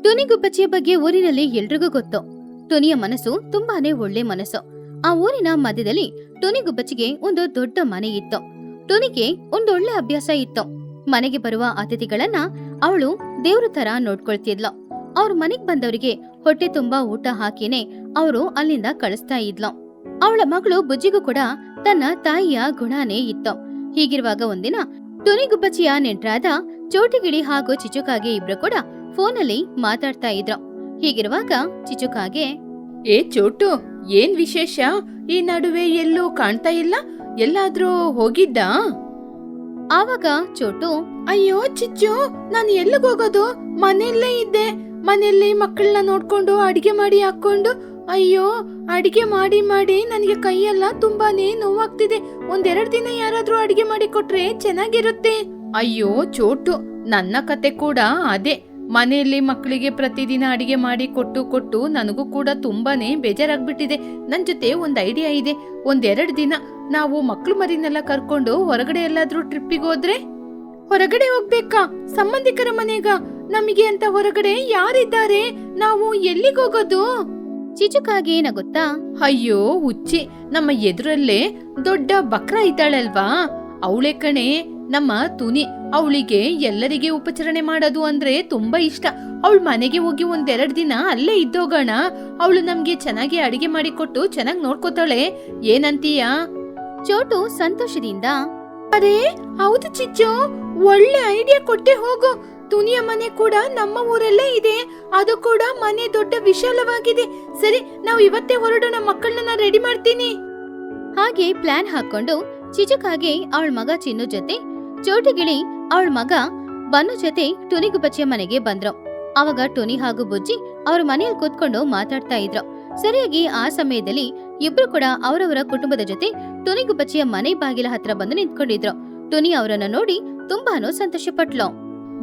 ಟುನಿಗುಬ್ಬಚ್ಚಿಯ ಬಗ್ಗೆ ಊರಿನಲ್ಲಿ ಎಲ್ರಿಗೂ ಗೊತ್ತು. ಟುನಿಯ ಮನಸ್ಸು ತುಂಬಾನೇ ಒಳ್ಳೆ ಮನಸ್ಸು. ಆ ಊರಿನ ಮಧ್ಯದಲ್ಲಿ ಟುನಿಗುಬ್ಬಚ್ಚಿಗೆ ಒಂದು ದೊಡ್ಡ ಮನೆ ಇತ್ತು. ಟುನಿಗೆ ಒಂದೊಳ್ಳೆ ಅಭ್ಯಾಸ ಇತ್ತು. ಮನೆಗೆ ಬರುವ ಅತಿಥಿಗಳನ್ನ ಅವಳು ದೇವ್ರ ತರ ನೋಡ್ಕೊಳ್ತಿದ್ಲು. ಅವ್ರ ಮನೆಗ್ ಬಂದವರಿಗೆ ಹೊಟ್ಟೆ ತುಂಬಾ ಊಟ ಹಾಕಿನೇ ಅವರು ಅಲ್ಲಿಂದ ಕಳಿಸ್ತಾ ಇದ್ಲು. ಅವಳ ಮಗಳು ಬುಜ್ಜಿಗೂ ಕೂಡ ತನ್ನ ತಾಯಿಯ ಗುಣನೇ ಇತ್ತು. ಹೀಗಿರುವಾಗ ಒಂದಿನ ಟುನಿಗುಬ್ಬಚ್ಚಿಯ ನೆಂಟ್ರಾದ ಚೋಟಿಗಿಳಿ ಹಾಗೂ ಚಿಚುಕಾಗೆ ಇಬ್ರು ಕೂಡ ಫೋನಲ್ಲಿ ಮಾತಾಡ್ತಾ ಇದ್ರು. ಹೀಗಿರುವಾಗ ಚಿಚುಕಾಗೆ, ಏ ಚೋಟು, ಏನ್ ವಿಶೇಷ? ಈ ನಡುವೆ ಎಲ್ಲೂ ಕಾಣ್ತಾ ಇಲ್ಲ, ಎಲ್ಲಾದ್ರೂ ಹೋಗಿದ್ದ? ಆವಾಗ ಚೋಟು, ಅಯ್ಯೋ ಚಿಚ್ಚು, ನಾನು ಎಲ್ಲಿಗೋಗೋದು? ಮನೆಯಲ್ಲೇ ಇದ್ದೆ. ಮನೆಯಲ್ಲಿ ಮಕ್ಕಳನ್ನ ನೋಡ್ಕೊಂಡು ಅಡಿಗೆ ಮಾಡಿ ಹಾಕೊಂಡು, ಅಯ್ಯೋ ಅಡಿಗೆ ಮಾಡಿ ಮಾಡಿ ನನಗೆ ಕೈಯೆಲ್ಲ ತುಂಬಾನೇ ನೋವಾಗ್ತಿದೆ. 1-2 ದಿನ ಯಾರಾದ್ರೂ ಅಡಿಗೆ ಮಾಡಿ ಕೊಟ್ರೆ ಚೆನ್ನಾಗಿರುತ್ತೆ. ಅಯ್ಯೋ ಚೋಟು, ನನ್ನ ಕತೆ ಕೂಡ ಅದೇ. ಮನೆಯಲ್ಲಿ ಮಕ್ಕಳಿಗೆ ಪ್ರತಿದಿನ ಅಡಿಗೆ ಮಾಡಿ ಕೊಟ್ಟು ಕೊಟ್ಟು ನನಗೂ ಕೂಡ ತುಂಬಾನೇ ಬೇಜಾರಾಗ್ಬಿಟ್ಟಿದೆ. ನನ್ ಜೊತೆ ಒಂದ್ ಐಡಿಯಾ ಇದೆ. 1-2 ದಿನ ನಾವು ಮಕ್ಳು ಮರಿನೆಲ್ಲ ಕರ್ಕೊಂಡು ಹೊರಗಡೆ ಎಲ್ಲಾದ್ರೂ ಟ್ರಿಪ್ಪಿಗೆ ಹೋದ್ರೆ? ಹೊರಗಡೆ ಹೋಗ್ಬೇಕಾ? ಸಂಬಂಧಿಕರ ಮನೆಗ? ನಮಗೆ ಅಂತ ಹೊರಗಡೆ ಯಾರಿದ್ದಾರೆ? ನಾವು ಎಲ್ಲಿಗೋಗೋದು? ಚಿಚುಕಾಗೆ ನಗುತ್ತಾ, ಅಯ್ಯೋ ಹುಚ್ಚಿ, ನಮ್ಮ ಎದುರಲ್ಲೇ ದೊಡ್ಡ ಬಕ್ರ ಇದ್ದಾಳಲ್ವಾ, ಅವಳೆ ಕಣೆ ನಮ್ಮ ತುನಿ. ಅವಳಿಗೆ ಎಲ್ಲರಿಗೆ ಉಪಚರಣೆ ಮಾಡೋದು ಅಂದ್ರೆ ತುಂಬಾ ಇಷ್ಟ. ಅವಳ ಮನೆಗೆ ಹೋಗಿ 1-2 ದಿನ ಅಲ್ಲೇ ಇದ್ದೋಗೋಣ. ಅವಳು ನಮ್ಗೆ ಚೆನ್ನಾಗಿ ಅಡಿಗೆ ಮಾಡಿಕೊಟ್ಟು ಚೆನ್ನಾಗಿ ನೋಡ್ಕೋತಾಳೆ. ಏನಂತೀಯ? ಚೋಟು ಸಂತೋಷದಿಂದ, ಅರೇ ಹೌದು ಚಿಚ್ಚು, ಒಳ್ಳೆ ಐಡಿಯಾ ಕೊಟ್ಟೆ ಹೋಗು. ತುನಿಯ ಮನೆ ಕೂಡ ನಮ್ಮ ಊರಲ್ಲೇ ಇದೆ. ಅದು ಕೂಡ ಮನೆ ದೊಡ್ಡ ವಿಶಾಲವಾಗಿದೆ. ಸರಿ, ನಾವು ಇವತ್ತೇ ಹೊರಡೋಣ. ಮಕ್ಕಳನ್ನ ರೆಡಿ ಮಾಡ್ತೀನಿ. ಹಾಗೆ ಪ್ಲಾನ್ ಹಾಕೊಂಡು ಚಿಚುಕಾಗೆ ಅವಳ ಮಗ ಚಿನ್ನು ಜೊತೆ, ಚೋಟಿಗಿಳಿ ಅವಳ ಮಗ ಬನ್ನು ಜೊತೆ ಟುನಿಗುಬ್ಬಚ್ಚಿಯ ಮನೆಗೆ ಬಂದ್ರು. ಅವಾಗ ಟುನಿ ಹಾಗೂ ಬುಜ್ಜಿ ಅವ್ರ ಮನೆಯಲ್ಲಿ ಕೂತ್ಕೊಂಡು ಮಾತಾಡ್ತಾ ಇದ್ರು. ಸರಿಯಾಗಿ ಆ ಸಮಯದಲ್ಲಿ ಇಬ್ರು ಕೂಡ ಅವರವರ ಕುಟುಂಬದ ಜೊತೆ ಟುನಿಗುಬ್ಬಚ್ಚಿಯ ಮನೆ ಬಾಗಿಲ ಹತ್ರ ಬಂದು ನಿಂತ್ಕೊಂಡಿದ್ರು. ಟುನಿ ಅವರನ್ನ ನೋಡಿ ತುಂಬಾನು ಸಂತೋಷ ಪಟ್ಲು.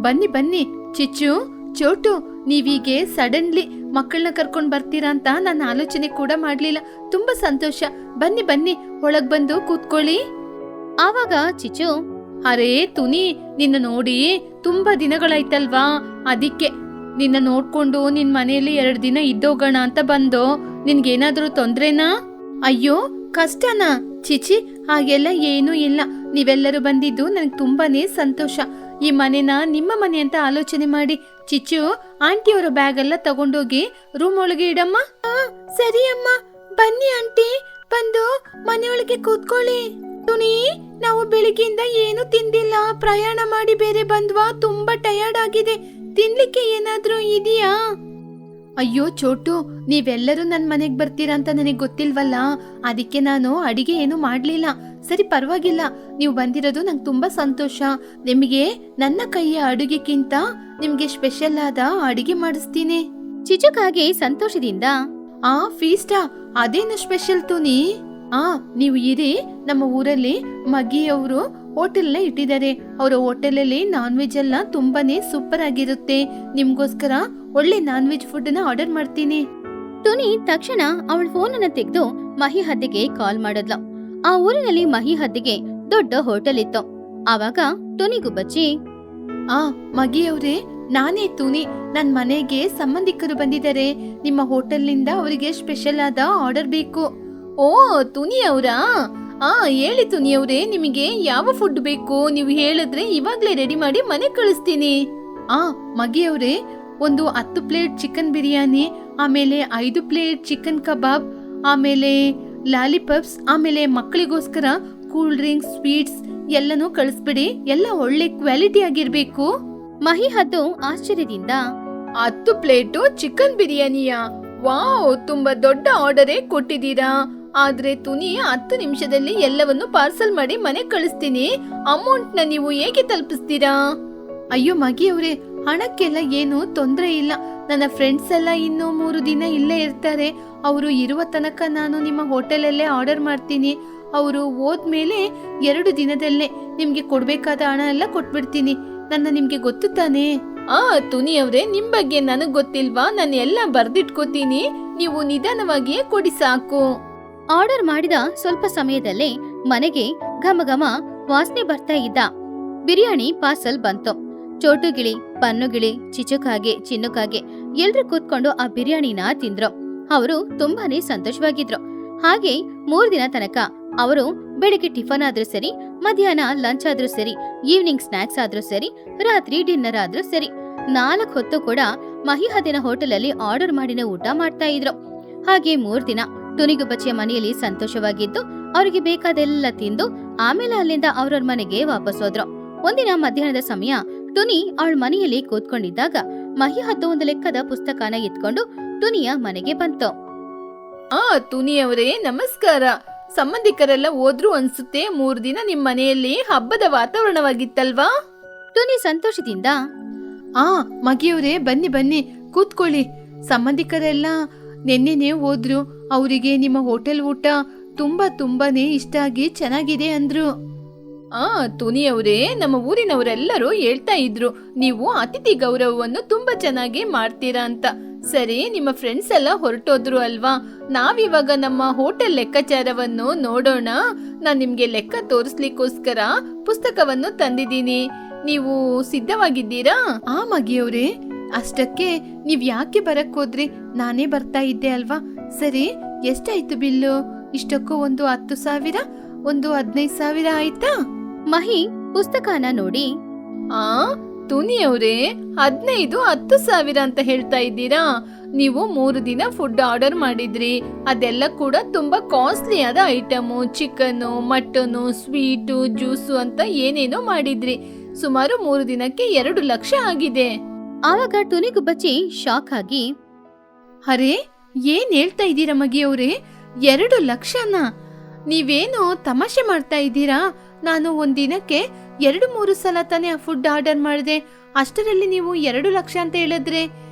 ಬನ್ನಿ ಬನ್ನಿ ಚಿಚ್ಚು, ಚೋಟು, ನೀವೀಗೆ ಸಡನ್ಲಿ ಮಕ್ಕಳನ್ನ ಕರ್ಕೊಂಡ್ ಬರ್ತೀರಾ ಅಂತ ನಾನು ಆಲೋಚನೆ ಕೂಡ ಮಾಡ್ಲಿಲ್ಲ. ತುಂಬಾ ಸಂತೋಷ. ಬನ್ನಿ ಬನ್ನಿ, ಒಳಗ್ ಬಂದು ಕೂತ್ಕೊಳ್ಳಿ. ಆವಾಗ ಚಿಚ್ಚು, ಅರೇ ತುನಿ, ನಿನ್ನ ನೋಡಿ ತುಂಬಾ ದಿನಗಳಾಯ್ತಲ್ವಾ, ಅದಕ್ಕೆ ನಿನ್ನ ನೋಡ್ಕೊಂಡು ನಿನ್ ಮನೆಯಲ್ಲಿ 2 ದಿನ ಇದ್ದೋಗೋಣ ಅಂತ ಬಂದು. ನಿನ್ಗೇನಾದ್ರೂ ತೊಂದ್ರೆನಾ? ಅಯ್ಯೋ ಕಷ್ಟನಾ? ಚಿಚಿ, ಹಾಗೆಲ್ಲ ಏನೂ ಇಲ್ಲ. ನೀವೆಲ್ಲರೂ ಬಂದಿದ್ದು ನನ್ಗೆ ತುಂಬಾನೇ ಸಂತೋಷ. ಈ ಮನೆನ ನಿಮ್ಮ ಮನೆ ಅಂತ ಆಲೋಚನೆ ಮಾಡಿ. ಚಿಚ್ಚು, ಆಂಟಿ ಅವರ ಬ್ಯಾಗ್ ಎಲ್ಲ ತಗೊಂಡೋಗಿ ರೂಮ್ ಒಳಗೆ ಇಡಮ್ಮ. ಸರಿ ಅಮ್ಮ. ಬನ್ನಿ ಆಂಟಿ, ಬಂದು ಮನೆಯೊಳಗೆ ಕೂತ್ಕೊಳ್ಳಿ. ತುನಿ, ನಾವು ಬೆಳಿಗ್ಗೆಯಿಂದ ಏನು ತಿಂದಿಲ್ಲ. ಪ್ರಯಾಣ ಮಾಡಿ ಬೇರೆ ಬಂದ್ವಾ, ತುಂಬಾ ಟಯರ್ಡ್ ಆಗಿದೆ. ತಿನ್ಲಿಕ್ಕೆ ಏನಾದ್ರೂ ಇದೆಯಾ? ಅಯ್ಯೋ ಚೋಟು, ನೀವೆಲ್ಲರೂ ನನ್ ಮನೆಗ್ ಬರ್ತೀರಾ ಅಂತ ನನಗ್ ಗೊತ್ತಿಲ್ವಲ್ಲ, ಅದಕ್ಕೆ ನಾನು ಅಡಿಗೆ ಏನು ಮಾಡ್ಲಿಲ್ಲ. ಸರಿ, ಪರವಾಗಿಲ್ಲ, ನೀವು ಬಂದಿರೋದು ನಂಗೆ ತುಂಬಾ ಸಂತೋಷ. ನಿಮಗೆ ನನ್ನ ಕೈಯ ಅಡುಗೆಕ್ಕಿಂತ ನಿಮ್ಗೆ ಸ್ಪೆಷಲ್ ಆದ ಅಡಿಗೆ ಮಾಡಿಸ್ತೀನಿ. ಚಿಚುಕಾಗೆ ಸಂತೋಷದಿಂದ, ಫೀಸ್ಟಾ? ಅದೇನು ಸ್ಪೆಷಲ್ ತುನಿ? ನೀವು ಇರಿ. ನಮ್ಮ ಊರಲ್ಲಿ ಮಗಿಯವರು ಹೋಟೆಲ್ನ ಇಟ್ಟಿದ್ದಾರೆ. ಅವರ ಹೋಟೆಲಲ್ಲಿ ನಾನ್ ವೆಜ್ ಎಲ್ಲ ತುಂಬಾನೇ ಸೂಪರ್ ಆಗಿರುತ್ತೆ. ನಿಮ್ಗೋಸ್ಕರ ಒಳ್ಳೆ ನಾನ್ ವೆಜ್ ಫುಡ್ ನ ಆರ್ಡರ್ ಮಾಡ್ತೀನಿ. ಟುನಿ ತಕ್ಷಣ ಅವಳ ಫೋನ್ ಅನ್ನ ತೆಗೆದು ಮಹಿ ಹದ್ದಿಗೆ ಕಾಲ್ ಮಾಡಿದ್ಲು. ಆ ಊರಿನಲ್ಲಿ ಮಹಿ ಹದ್ದಿಗೆ ದೊಡ್ಡ ಹೋಟೆಲ್ ಇತ್ತು. ಆವಾಗ ಟುನಿಗುಬ್ಬಚ್ಚಿ, ಮಗಿಯವ್ರೆ, ನಾನೇ ತುನಿ. ನನ್ ಮನೆಗೆ ಸಂಬಂಧಿಕರು ಬಂದಿದ್ದಾರೆ. ನಿಮ್ಮ ಹೋಟೆಲ್ನಿಂದ ಅವರಿಗೆ ಸ್ಪೆಷಲ್ ಆದ ಆರ್ಡರ್ ಬೇಕು. ಓ ತುನಿ ಅವರಾ? ಹೇಳಿ ತುನಿ ಅವ್ರೆ, ನಿಮಗೆ ಯಾವ ಫುಡ್ ಬೇಕು? ನೀವು ಹೇಳಿದ್ರೆ ಇವಾಗ್ಲೇ ರೆಡಿ ಮಾಡಿ ಮನೆ ಕಳಿಸ್ತೀನಿ. ಮಗಿಯವ್ರೆ, ಒಂದು 10 ಪ್ಲೇಟ್ ಚಿಕನ್ ಬಿರಿಯಾನಿ, ಆಮೇಲೆ 5 ಪ್ಲೇಟ್ ಚಿಕನ್ ಕಬಾಬ್, ಆಮೇಲೆ ಲಾಲಿಪಾಪ್ಸ್, ಆಮೇಲೆ ಮಕ್ಕಳಿಗೋಸ್ಕರ ಕೂಲ್ ಡ್ರಿಂಕ್ಸ್, ಸ್ವೀಟ್ಸ್ ಎಲ್ಲನೂ ಕಳಿಸ್ಬಿಡಿ. ಎಲ್ಲ ಒಳ್ಳೆ ಕ್ವಾಲಿಟಿ ಆಗಿರ್ಬೇಕು. ಮಹಿ ಹದ್ದು ಆಶ್ಚರ್ಯದಿಂದ, 10 ಪ್ಲೇಟು ಚಿಕನ್ ಬಿರಿಯಾನಿಯಾ? ವಾವ್, ತುಂಬಾ ದೊಡ್ಡ ಆರ್ಡರೇ ಕೊಟ್ಟಿದ್ದೀರಾ. ಆದ್ರೆ ತುನಿ, 10 ನಿಮಿಷದಲ್ಲಿ ಎಲ್ಲವನ್ನು ಪಾರ್ಸಲ್ ಮಾಡಿ ಮನೆ ಕಳಿಸ್ತೀನಿ. ಅಮೌಂಟ್ ನ ನೀವು ಹೇಗೆ ತಲುಪಿಸ್ತೀರಾ? ಅಯ್ಯೋ ಮಗಿಯವ್ರೆ, ಹಣಕ್ಕೆಲ್ಲ ಏನು ತೊಂದ್ರೆ ಇಲ್ಲ. ನನ್ನ ಫ್ರೆಂಡ್ಸ್ ಎಲ್ಲ ಇನ್ನು 3 ದಿನ ಇಲ್ಲೇ ಇರ್ತಾರೆ. ಅವರು ಇರುವ ತನಕ ನಾನು ನಿಮ್ಮ ಹೋಟೆಲಲ್ಲೇ ಆರ್ಡರ್ ಮಾಡ್ತೀನಿ. ಅವರು ಹೋದ್ಮೇಲೆ 2 ದಿನದಲ್ಲೇ ನಿಮ್ಗೆ ಕೊಡ್ಬೇಕಾದ ಹಣ ಎಲ್ಲ ಕೊಟ್ಬಿಡ್ತೀನಿ. ನನ್ನ ನಿಮ್ಗೆ ಗೊತ್ತು ತಾನೇ? ತುನಿ ಅವ್ರೆ, ನಿಮ್ ಬಗ್ಗೆ ನನಗ್ ಗೊತ್ತಿಲ್ವಾ? ನಾನು ಎಲ್ಲ ಬರ್ದಿಟ್ಕೋತೀನಿ. ನೀವು ನಿಧಾನವಾಗಿಯೇ ಕೊಡಿ ಸಾಕು. ಆರ್ಡರ್ ಮಾಡಿದ ಸ್ವಲ್ಪ ಸಮಯದಲ್ಲೇ ಮನೆಗೆ ಘಮ ಘಮ ವಾಸನೆ ಬರ್ತಾ ಇದ್ದ ಬಿರಿಯಾನಿ ಪಾರ್ಸಲ್ ಬಂತು. ಚೋಟುಗಿಳಿ, ಪನ್ನುಗಿಳಿ, ಚಿಚುಕಾಗೆ, ಚಿನ್ನುಕಾಗೆ ಎಲ್ರು ಕೂತ್ಕೊಂಡು ಆ ಬಿರಿಯಾನಿನ ತಿಂದ್ರು. ಅವರು ತುಂಬಾನೇ ಸಂತೋಷವಾಗಿದ್ರು. ಹಾಗೆ 3 ದಿನ ತನಕ ಅವರು ಬೆಳಿಗ್ಗೆ ಟಿಫನ್ ಆದ್ರೂ ಸರಿ, ಮಧ್ಯಾಹ್ನ ಲಂಚ್ ಆದ್ರೂ ಸರಿ, ಈವ್ನಿಂಗ್ ಸ್ನಾಕ್ಸ್ ಆದ್ರೂ ಸರಿ, ರಾತ್ರಿ ಡಿನ್ನರ್ ಆದ್ರೂ ಸರಿ, 4 ಹೊತ್ತು ಕೂಡ ಮಹಿಹದ್ದಿನ ಹೋಟೆಲ್ ಅಲ್ಲಿ ಆರ್ಡರ್ ಮಾಡಿನ ಊಟ ಮಾಡ್ತಾ ಇದ್ರು. ಹಾಗೆ 3 ದಿನ ತುನಿಗುಬ್ಬಚ್ಚಿಯ ಮನೆಯಲ್ಲಿ ಸಂತೋಷವಾಗಿದ್ದು ಅವರಿಗೆ ಬೇಕಾದೆಲ್ಲ ತಿಂದು ಆಮೇಲೆ ಅಲ್ಲಿಂದ ಅವ್ರವ್ರ ಮನೆಗೆ ವಾಪಸ್ ಹೋದ್ರು. ಒಂದಿನ ಮಧ್ಯಾಹ್ನದ ಸಮಯ ಟುನಿ ಅವಳ ಮನೆಯಲ್ಲಿ ಕೂತ್ಕೊಂಡಿದ್ದಾಗ ಮಹಿಹದ್ದು ಒಂದು ಲೆಕ್ಕದ ಪುಸ್ತಕನ ಎತ್ಕೊಂಡು ಟುನಿಯ ಮನೆಗೆ ಬಂತು. ತುನಿಯವರೇ ನಮಸ್ಕಾರ. ಸಂಬಂಧಿಕರೆಲ್ಲ ಹೋದ್ರು ಅನ್ಸುತ್ತೆ. 3 ದಿನ ನಿಮ್ ಮನೆಯಲ್ಲಿ ಹಬ್ಬದ ವಾತಾವರಣವಾಗಿತ್ತಲ್ವಾ? ಟುನಿ ಸಂತೋಷದಿಂದ ಮಗಿಯವರೇ ಬನ್ನಿ ಬನ್ನಿ ಕೂತ್ಕೊಳ್ಳಿ. ಸಂಬಂಧಿಕರೆಲ್ಲ ನೆನ್ನೆನೆ ಹೋದ್ರು. ಅವರಿಗೆ ನಿಮ್ಮ ಹೋಟೆಲ್ ಊಟ ತುಂಬಾನೇ ಇಷ್ಟ ಆಗಿ ಚೆನ್ನಾಗಿದೆ ಅಂದ್ರು. ತುನಿಯವರೇ, ನಮ್ಮ ಊರಿನವರೆಲ್ಲರೂ ಹೇಳ್ತಾ ಇದ್ರು ನೀವು ಅತಿಥಿ ಗೌರವವನ್ನು ತುಂಬಾ ಚೆನ್ನಾಗಿ ಮಾಡ್ತೀರಾ ಅಂತ. ಸರಿ, ನಿಮ್ಮ ಫ್ರೆಂಡ್ಸ್ ಎಲ್ಲ ಹೊರಟೋದ್ರು ಅಲ್ವಾ? ನಾವಿವಾಗ ನಮ್ಮ ಹೋಟೆಲ್ ಲೆಕ್ಕಾಚಾರವನ್ನು ನೋಡೋಣ. ನಾನ್ ನಿಮ್ಗೆ ಲೆಕ್ಕ ತೋರಿಸ್ಲಿಕ್ಕೋಸ್ಕರ ಪುಸ್ತಕವನ್ನು ತಂದಿದ್ದೀನಿ. ನೀವು ಸಿದ್ಧವಾಗಿದ್ದೀರಾ? ಮಗಿಯವ್ರೆ, ಅಷ್ಟಕ್ಕೆ ನೀವ್ ಯಾಕೆ ಬರಕ್ ಹೋದ್ರಿ? ನಾನೇ ಬರ್ತಾ ಇದ್ದೆ ಅಲ್ವಾ? ಸರಿ, ಎಷ್ಟಾಯ್ತು ಬಿಲ್ಲು? ಇಷ್ಟಕ್ಕೂ ಒಂದು 10,000, ಒಂದು 15,000 ಆಯ್ತಾ? ಮಹಿ ಪುಸ್ತಕನ ನೋಡಿ ತುನಿಯವ್ರೆ, 10,000 ಅಂತ ಹೇಳ್ತಾ ಇದ್ದೀರಾ? ನೀವು 3 ದಿನ ಫುಡ್ ಆರ್ಡರ್ ಮಾಡಿದ್ರಿ. ಅದೆಲ್ಲ ಕೂಡ ತುಂಬಾ ಕಾಸ್ಟ್ಲಿ ಆದ item. Chicken, mutton, sweet, juice ಅಂತ ಏನೇನೋ ಮಾಡಿದ್ರಿ. ಸುಮಾರು 3 ದಿನಕ್ಕೆ 2 ಲಕ್ಷ ಆಗಿದೆ. ಆವಾಗ ಟುನಿಗುಬ್ಬಚ್ಚಿ ಶಾಕ್ ಆಗಿ, ಅರೆ, ಏನ್ ಹೇಳ್ತಾ ಇದ್ದೀರಾ ಮಗಿಯವ್ರೆ? 2 ಲಕ್ಷನಾ? ನೀವೇನು ತಮಾಷೆ ಮಾಡ್ತಾ ಇದ್ದೀರಾ? ನಾನು ಒಂದಿನಕ್ಕೆ 2-3 ಸಲ ತಾನೇ ಫುಡ್ ಆರ್ಡರ್ ಮಾಡಿದೆ. ಅಷ್ಟರಲ್ಲಿ ನೀವು 2 ಲಕ್ಷ ಅಂತ ಹೇಳಿದ್ರೆ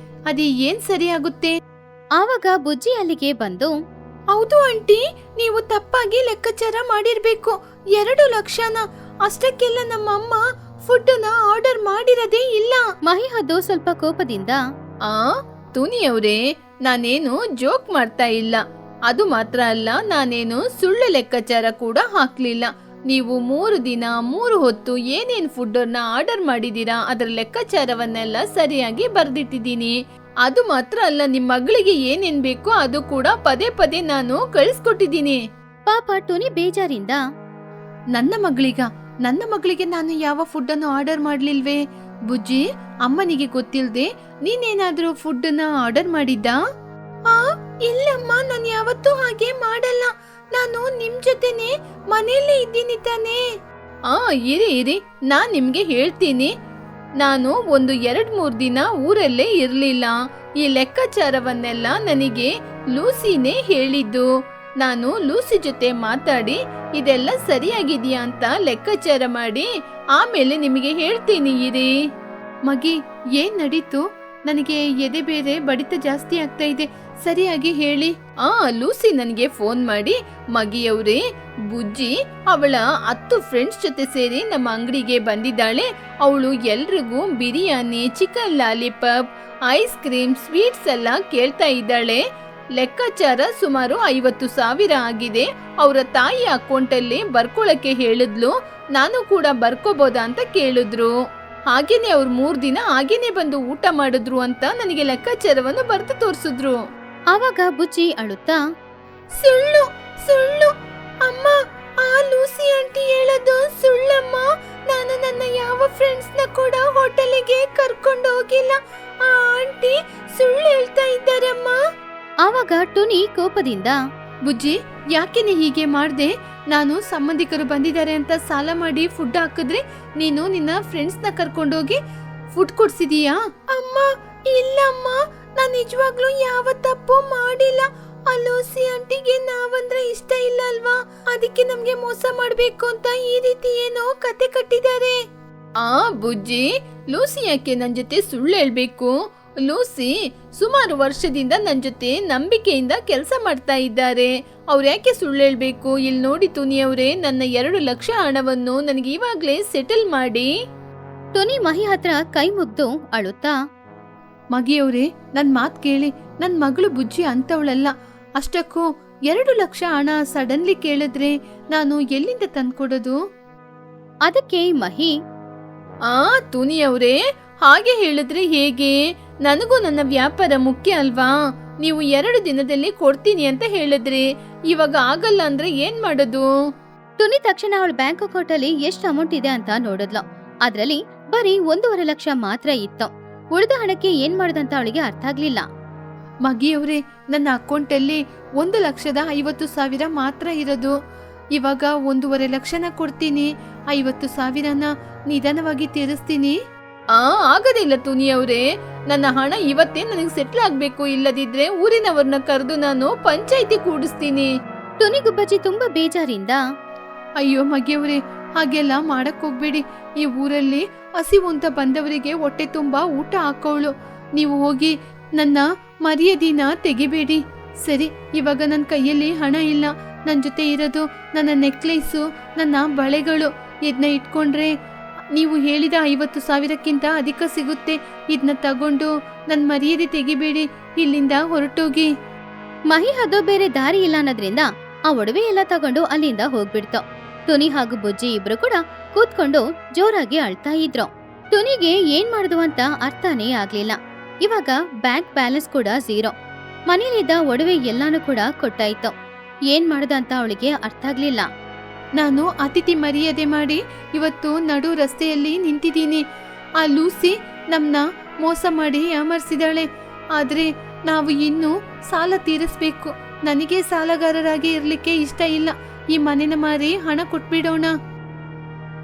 ಅದೇ ಏನ್ ಸರಿ ಆಗುತ್ತೆ? ಆವಾಗ ಬುಜ್ಜಿ ಅಲ್ಲಿಗೆ ಬಂದು, ಹೌದು ಆಂಟಿ, ನೀವು ತಪ್ಪಾಗಿ ಲೆಕ್ಕಾಚಾರ ಮಾಡಿರ್ಬೇಕು. 2 ಲಕ್ಷನ? ಅಷ್ಟಕ್ಕೆಲ್ಲ ನಮ್ಮಮ್ಮ ಫುಡ್ ನ ಆರ್ಡರ್ ಮಾಡಿರದೇ ಇಲ್ಲ. ಮಹಿಹದ್ದು ಸ್ವಲ್ಪ ಕೋಪದಿಂದ, ತುನಿಯವ್ರೆ, ನಾನೇನು ಜೋಕ್ ಮಾಡ್ತಾ ಇಲ್ಲ. ಅದು ಮಾತ್ರ ಅಲ್ಲ, ನಾನೇನು ಸುಳ್ಳು ಲೆಕ್ಕಾಚಾರ ಕೂಡ ಹಾಕ್ಲಿಲ್ಲ. ನೀವು 3 ದಿನ 3 ಹೊತ್ತು ಏನೇನ್ ಫುಡ್ ಅನ್ನ ಆರ್ಡರ್ ಮಾಡಿದೀರಾ ಅದರ ಲೆಕ್ಕಾಚಾರವನ್ನೆಲ್ಲ ಸರಿಯಾಗಿ ಬರ್ದಿಟ್ಟಿದ್ದೀನಿ. ಅದು ಮಾತ್ರ ಅಲ್ಲ, ನಿಮ್ ಮಗಳಿಗೆ ಏನೇನ್ ಬೇಕೋ ಅದು ಕೂಡ ಪದೇ ನಾನು ಕಳಿಸ್ಕೊಟ್ಟಿದ್ದೀನಿ. ಪಾಪ ಟುನಿ ಬೇಜಾರಿಂದ, ನನ್ನ ಮಗಳಿಗೆ ನಾನು ಯಾವ ಫುಡ್ ಅನ್ನು ಆರ್ಡರ್ ಮಾಡ್ಲಿಲ್ವೇ? ಬುಜ್ಜಿ, ಅಮ್ಮನಿಗೆ ಗೊತ್ತಿಲ್ದೆ ನೀನೇನಾದ್ರೂ ಫುಡ್ ನ ಆರ್ಡರ್ ಮಾಡಿದ್ದಾ? ಇಲ್ಲಮ್ಮ, ನಾನು ಯಾವತ್ತೂ ಹಾಗೆ ಮಾಡಲ್ಲ. ನಾನು ನಿಮ್ ಜೊತೆನೆ ಮನೆಯಲ್ಲೇ ಇದ್ದೀನಿ ತಾನೆ. ಇರಿ, ನಾನ್ ನಿಮ್ಗೆ ಹೇಳ್ತೀನಿ. ನಾನು ಒಂದು 2-3 ದಿನ ಊರಲ್ಲೇ ಇರ್ಲಿಲ್ಲ. ಈ ಲೆಕ್ಕಾಚಾರವನ್ನೆಲ್ಲ ನನಗೆ ಲೂಸಿನೇ ಹೇಳಿದ್ದು. ನಾನು ಲೂಸಿ ಜೊತೆ ಮಾತಾಡಿ ಇದೆಲ್ಲ ಸರಿಯಾಗಿದೆಯಾ ಅಂತ ಲೆಕ್ಕಾಚಾರ ಮಾಡಿ ಆಮೇಲೆ ನಿಮಗೆ ಹೇಳ್ತೀನಿ. ಇರಿ ಮಗಿ, ಏನ್ ನಡೀತು? ನನಗೆ ಎದೆ ಬೇರೆ ಬಡಿತ ಜಾಸ್ತಿ ಆಗ್ತಾ ಇದೆ. ಸರಿಯಾಗಿ ಹೇಳಿ. ಲೂಸಿ ನನಗೆ ಫೋನ್ ಮಾಡಿ, ಮಗಿಯವ್ರೆ, ಬುಜ್ಜಿ ಅವಳ 10 ಫ್ರೆಂಡ್ಸ್ ಜೊತೆ ಸೇರಿ ನಮ್ಮ ಅಂಗಡಿಗೆ ಬಂದಿದ್ದಾಳೆ. ಅವಳು ಎಲ್ರಿಗೂ biryani, chicken lollipop, ice cream, sweets ಎಲ್ಲ ಕೇಳ್ತಾ ಇದ್ದಾಳೆ. ಲೆಕ್ಕಾಚಾರ ಸುಮಾರು 50,000 ಆಗಿದೆ. ಅವರ ತಾಯಿ ಅಕೌಂಟಲ್ಲಿ ಬರ್ಕೊಳಕ್ಕೆ ಹೇಳಿದ್ಲು. ನಾನು ಕೂಡ ಬರ್ಕೋಬೋದಾ ಅಂತ ಕೇಳಿದ್ರು. ಹಾಗೇನೆ ಅವ್ರು 3 ದಿನ ಹಾಗೇನೆ ಬಂದು ಊಟ ಮಾಡಿದ್ರು ಅಂತ ನನಗೆ ಲೆಕ್ಕಾಚಾರವನ್ನು ಬರ್ದು ತೋರಿಸಿದ್ರು. ಆವಾಗ ಬುಜ್ಜಿ ಅಳುತ್ತಾ, ಸುಳ್ಳು ಅಮ್ಮ, ಆ ಲೂಸಿ ಆಂಟಿ ಹೇಳೋದು ಸುಳ್ಳಮ್ಮ. ನಾನು ನನ್ನ ಯಾವ ಫ್ರೆಂಡ್ಸ್ ನ ಕೂಡ ಹೋಟೆಲಿಗೆ ಕರ್ಕೊಂಡು ಹೋಗಿಲ್ಲ. ಆ ಆಂಟಿ ಸುಳ್ಳು ಹೇಳ್ತಾ ಇದ್ದಾರಮ್ಮ. ಆವಾಗ ಟುನಿ ಕೋಪದಿಂದ, ಬುಜ್ಜಿ, ಯಾಕೆ ನೀ ಹೀಗೆ ಮಾಡ್ದೆ? ನಾನು ಸಂಬಂಧಿಕರು ಬಂದಿದ್ದಾರೆ ಅಂತ ಸಾಲ ಮಾಡಿ ಫುಡ್ ಹಾಕಿದ್ರೆ ನೀನು ನಿನ್ನ ಫ್ರೆಂಡ್ಸ್ ನ ಕರ್ಕೊಂಡೋಗಿ ಫುಡ್ ಕೊಡ್ಸಿದೀಯಾ? ಅಮ್ಮ, ಇಲ್ಲಮ್ಮ, ನಾನು ನಿಜವಾಗ್ಲೂ ಯಾವ ತಪ್ಪು ಮಾಡಿಲ್ಲ. ಆ ಲೂಸಿ ಆಂಟಿಗೆ ನಾವಂದ್ರೆ ಇಷ್ಟ ಇಲ್ಲ ಅಲ್ವಾ? ಅದಕ್ಕೆ ನಮ್ಗೆ ಮೋಸ ಮಾಡ್ಬೇಕು ಅಂತ ಈ ರೀತಿ ಏನೋ ಕತೆ ಕಟ್ಟಿದ್ದಾರೆ. ಬುಜ್ಜಿ, ಲೂಸಿ ಯಾಕೆ ನನ್ ಜೊತೆ ಸುಳ್ಳು ಹೇಳ್ಬೇಕು? ಲೂಸಿ ಸುಮಾರು ವರ್ಷದಿಂದ ನನ್ ಜೊತೆ ನಂಬಿಕೆಯಿಂದ ಕೆಲಸ ಮಾಡ್ತಾ ಇದ್ದಾರೆ. ಅವ್ರು ಯಾಕೆ ಸುಳ್ಳು ಹೇಳ್ಬೇಕು? ಇಲ್ಲಿ ನೋಡಿ ತುನಿಯವ್ರೆ, ನನ್ನ 2 ಲಕ್ಷ ಹಣವನ್ನು ನನಗೆ ಇವಾಗ್ಲೇ ಸೆಟಲ್ ಮಾಡಿ. ಟುನಿ ಮಹಿ ಹತ್ರ ಕೈ ಮುಗ್ದು ಅಳುತ್ತಾ, ಮಗಿಯವ್ರೆ, ನನ್ ಮಾತ್ ಕೇಳಿ. ನನ್ ಮಗಳು ಬುಜ್ಜಿ ಅಂತವಳಲ್ಲ. ಅಷ್ಟಕ್ಕೂ 2 ಲಕ್ಷ ಹಣ ಸಡನ್ಲಿ ಕೇಳಿದ್ರೆ ನಾನು ಎಲ್ಲಿಂದ ತಂದ್ಕೊಡೋದು? ಅದಕ್ಕೆ ಮಹಿ, ತುನಿಯವ್ರೆ, ಹಾಗೆ ಹೇಳಿದ್ರೆ ಹೇಗೆ? ನನಗೂ ನನ್ನ ವ್ಯಾಪಾರ ಮುಖ್ಯ ಅಲ್ವಾ? ನೀವು 2 ದಿನದಲ್ಲಿ ಕೊಡ್ತೀನಿ ಅಂತ ಹೇಳಿದ್ರಿ. ಇವಾಗ ಆಗಲ್ಲ ಅಂದ್ರೆ ಏನ್ ಮಾಡೋದು? ಟುನಿ ತಕ್ಷಣ ಅವಳ ಬ್ಯಾಂಕ್ ಅಕೌಂಟ್ ಅಲ್ಲಿ ಎಷ್ಟು ಅಮೌಂಟ್ ಇದೆ ಅಂತ ನೋಡಿದ್ಲು. ಅದ್ರಲ್ಲಿ ಬರೀ 1.5 ಲಕ್ಷ ಮಾತ್ರ ಇತ್ತು. ಉಳಿದ ಹಣಕ್ಕೆ ಏನ್ ಮಾಡೋದಂತ ಅವಳಿಗೆ ಅರ್ಥ ಆಗ್ಲಿಲ್ಲ. ಮಗಿಯವ್ರೆ, ನನ್ನ ಅಕೌಂಟಲ್ಲಿ 1,50,000 ಮಾತ್ರ ಇರೋದು. ಇವಾಗ 1.5 ಲಕ್ಷನ ಕೊಡ್ತೀನಿ. 50,000ನ ನಿಧಾನವಾಗಿ ತೀರಿಸ್ತೀನಿ. ಆಗೋದಿಲ್ಲ ತುನಿಯವ್ರೆ, ನನ್ನ ಹಣ ಇವತ್ತೇ ನನಗೆ ಸೆಟ್ಲ್ ಆಗ್ಬೇಕು. ಇಲ್ಲದಿದ್ರೆ ಊರಿನವ್ರನ್ನ ಕರೆದು ನಾನು ಪಂಚಾಯಿತಿ ಕೂಡಿಸ್ತೀನಿ. ಟುನಿ ಗುಬ್ಬಚ್ಚಿ ತುಂಬಾ ಬೇಜಾರಿಂದ, ಅಯ್ಯೋ ಮಗಿಯವ್ರೆ, ಹಾಗೆಲ್ಲ ಮಾಡಕ್ ಹೋಗ್ಬೇಡಿ. ಈ ಊರಲ್ಲಿ ಹಸಿವು ಅಂತ ಬಂದವರಿಗೆ ಹೊಟ್ಟೆ ತುಂಬಾ ಊಟ ಹಾಕೋಳು. ನೀವು ಹೋಗಿ ನನ್ನ ಮರ್ಯಾದಿನ ತೆಗಿಬೇಡಿ. ಸರಿ, ಇವಾಗ ನನ್ನ ಕೈಯಲ್ಲಿ ಹಣ ಇಲ್ಲ. ನನ್ನ ಜೊತೆ ಇರೋದು ನನ್ನ ನೆಕ್ಲೇಸು, ನನ್ನ ಬಳೆಗಳು. ಇದನ್ನ ಇಟ್ಕೊಂಡ್ರೆ ನೀವು ಹೇಳಿದ 50,000ಕ್ಕಿಂತ ಅಧಿಕ ಸಿಗುತ್ತೆ. ಇದನ್ನ ತಗೊಂಡು ನನ್ನ ಮರ್ಯಾದೆ ತೆಗಿಬೇಡಿ. ಇಲ್ಲಿಂದ ಹೊರಟೋಗಿ. ಮಹಿ ಅದು ಬೇರೆ ದಾರಿ ಇಲ್ಲ ಅನ್ನೋದ್ರಿಂದ ಆ ಒಡವೆ ಎಲ್ಲ ತಗೊಂಡು ಅಲ್ಲಿಂದ ಹೋಗ್ಬಿಡ್ತು. ಟುನಿ ಹಾಗೂ ಬುಜ್ಜಿ ಇಬ್ರು ಕೂಡ ಕೂತ್ಕೊಂಡು ಜೋರಾಗಿ ಅಳ್ತಾ ಇದ್ರು. ಟುನಿಗೆ ಏನ್ ಮಾಡುದು ಅಂತ ಅರ್ಥನೇ ಆಗ್ಲಿಲ್ಲ. ಇವಾಗ ಬ್ಯಾಂಕ್ ಬ್ಯಾಲೆನ್ಸ್ ಕೂಡ 0. ಮನೇಲಿದ್ದ ಒಡವೆ ಎಲ್ಲಾನು ಕೂಡ ಕೊಟ್ಟಾಯ್ತು. ಏನ್ ಮಾಡುದ ಅಂತ ಅವಳಿಗೆ ಅರ್ಥ ಆಗ್ಲಿಲ್ಲ. ನಾನು ಅತಿಥಿ ಮರ್ಯಾದೆ ಮಾಡಿ ಇವತ್ತು ನಡು ರಸ್ತೆಯಲ್ಲಿ ನಿಂತಿದ್ದೀನಿ. ಆ ಲೂಸಿ ನಮ್ನ ಮೋಸ ಮಾಡಿ ಯಾಮರ್ಸಿದಾಳೆ. ಆದ್ರೆ ನಾವು ಇನ್ನೂ ಸಾಲ ತೀರಿಸ್ಬೇಕು. ನನಗೆ ಸಾಲಗಾರರಾಗಿ ಇರ್ಲಿಕ್ಕೆ ಇಷ್ಟ ಇಲ್ಲ. ಈ ಮನೆನ ಮಾರಿ ಹಣ ಕೊಟ್ಬಿಡೋಣ.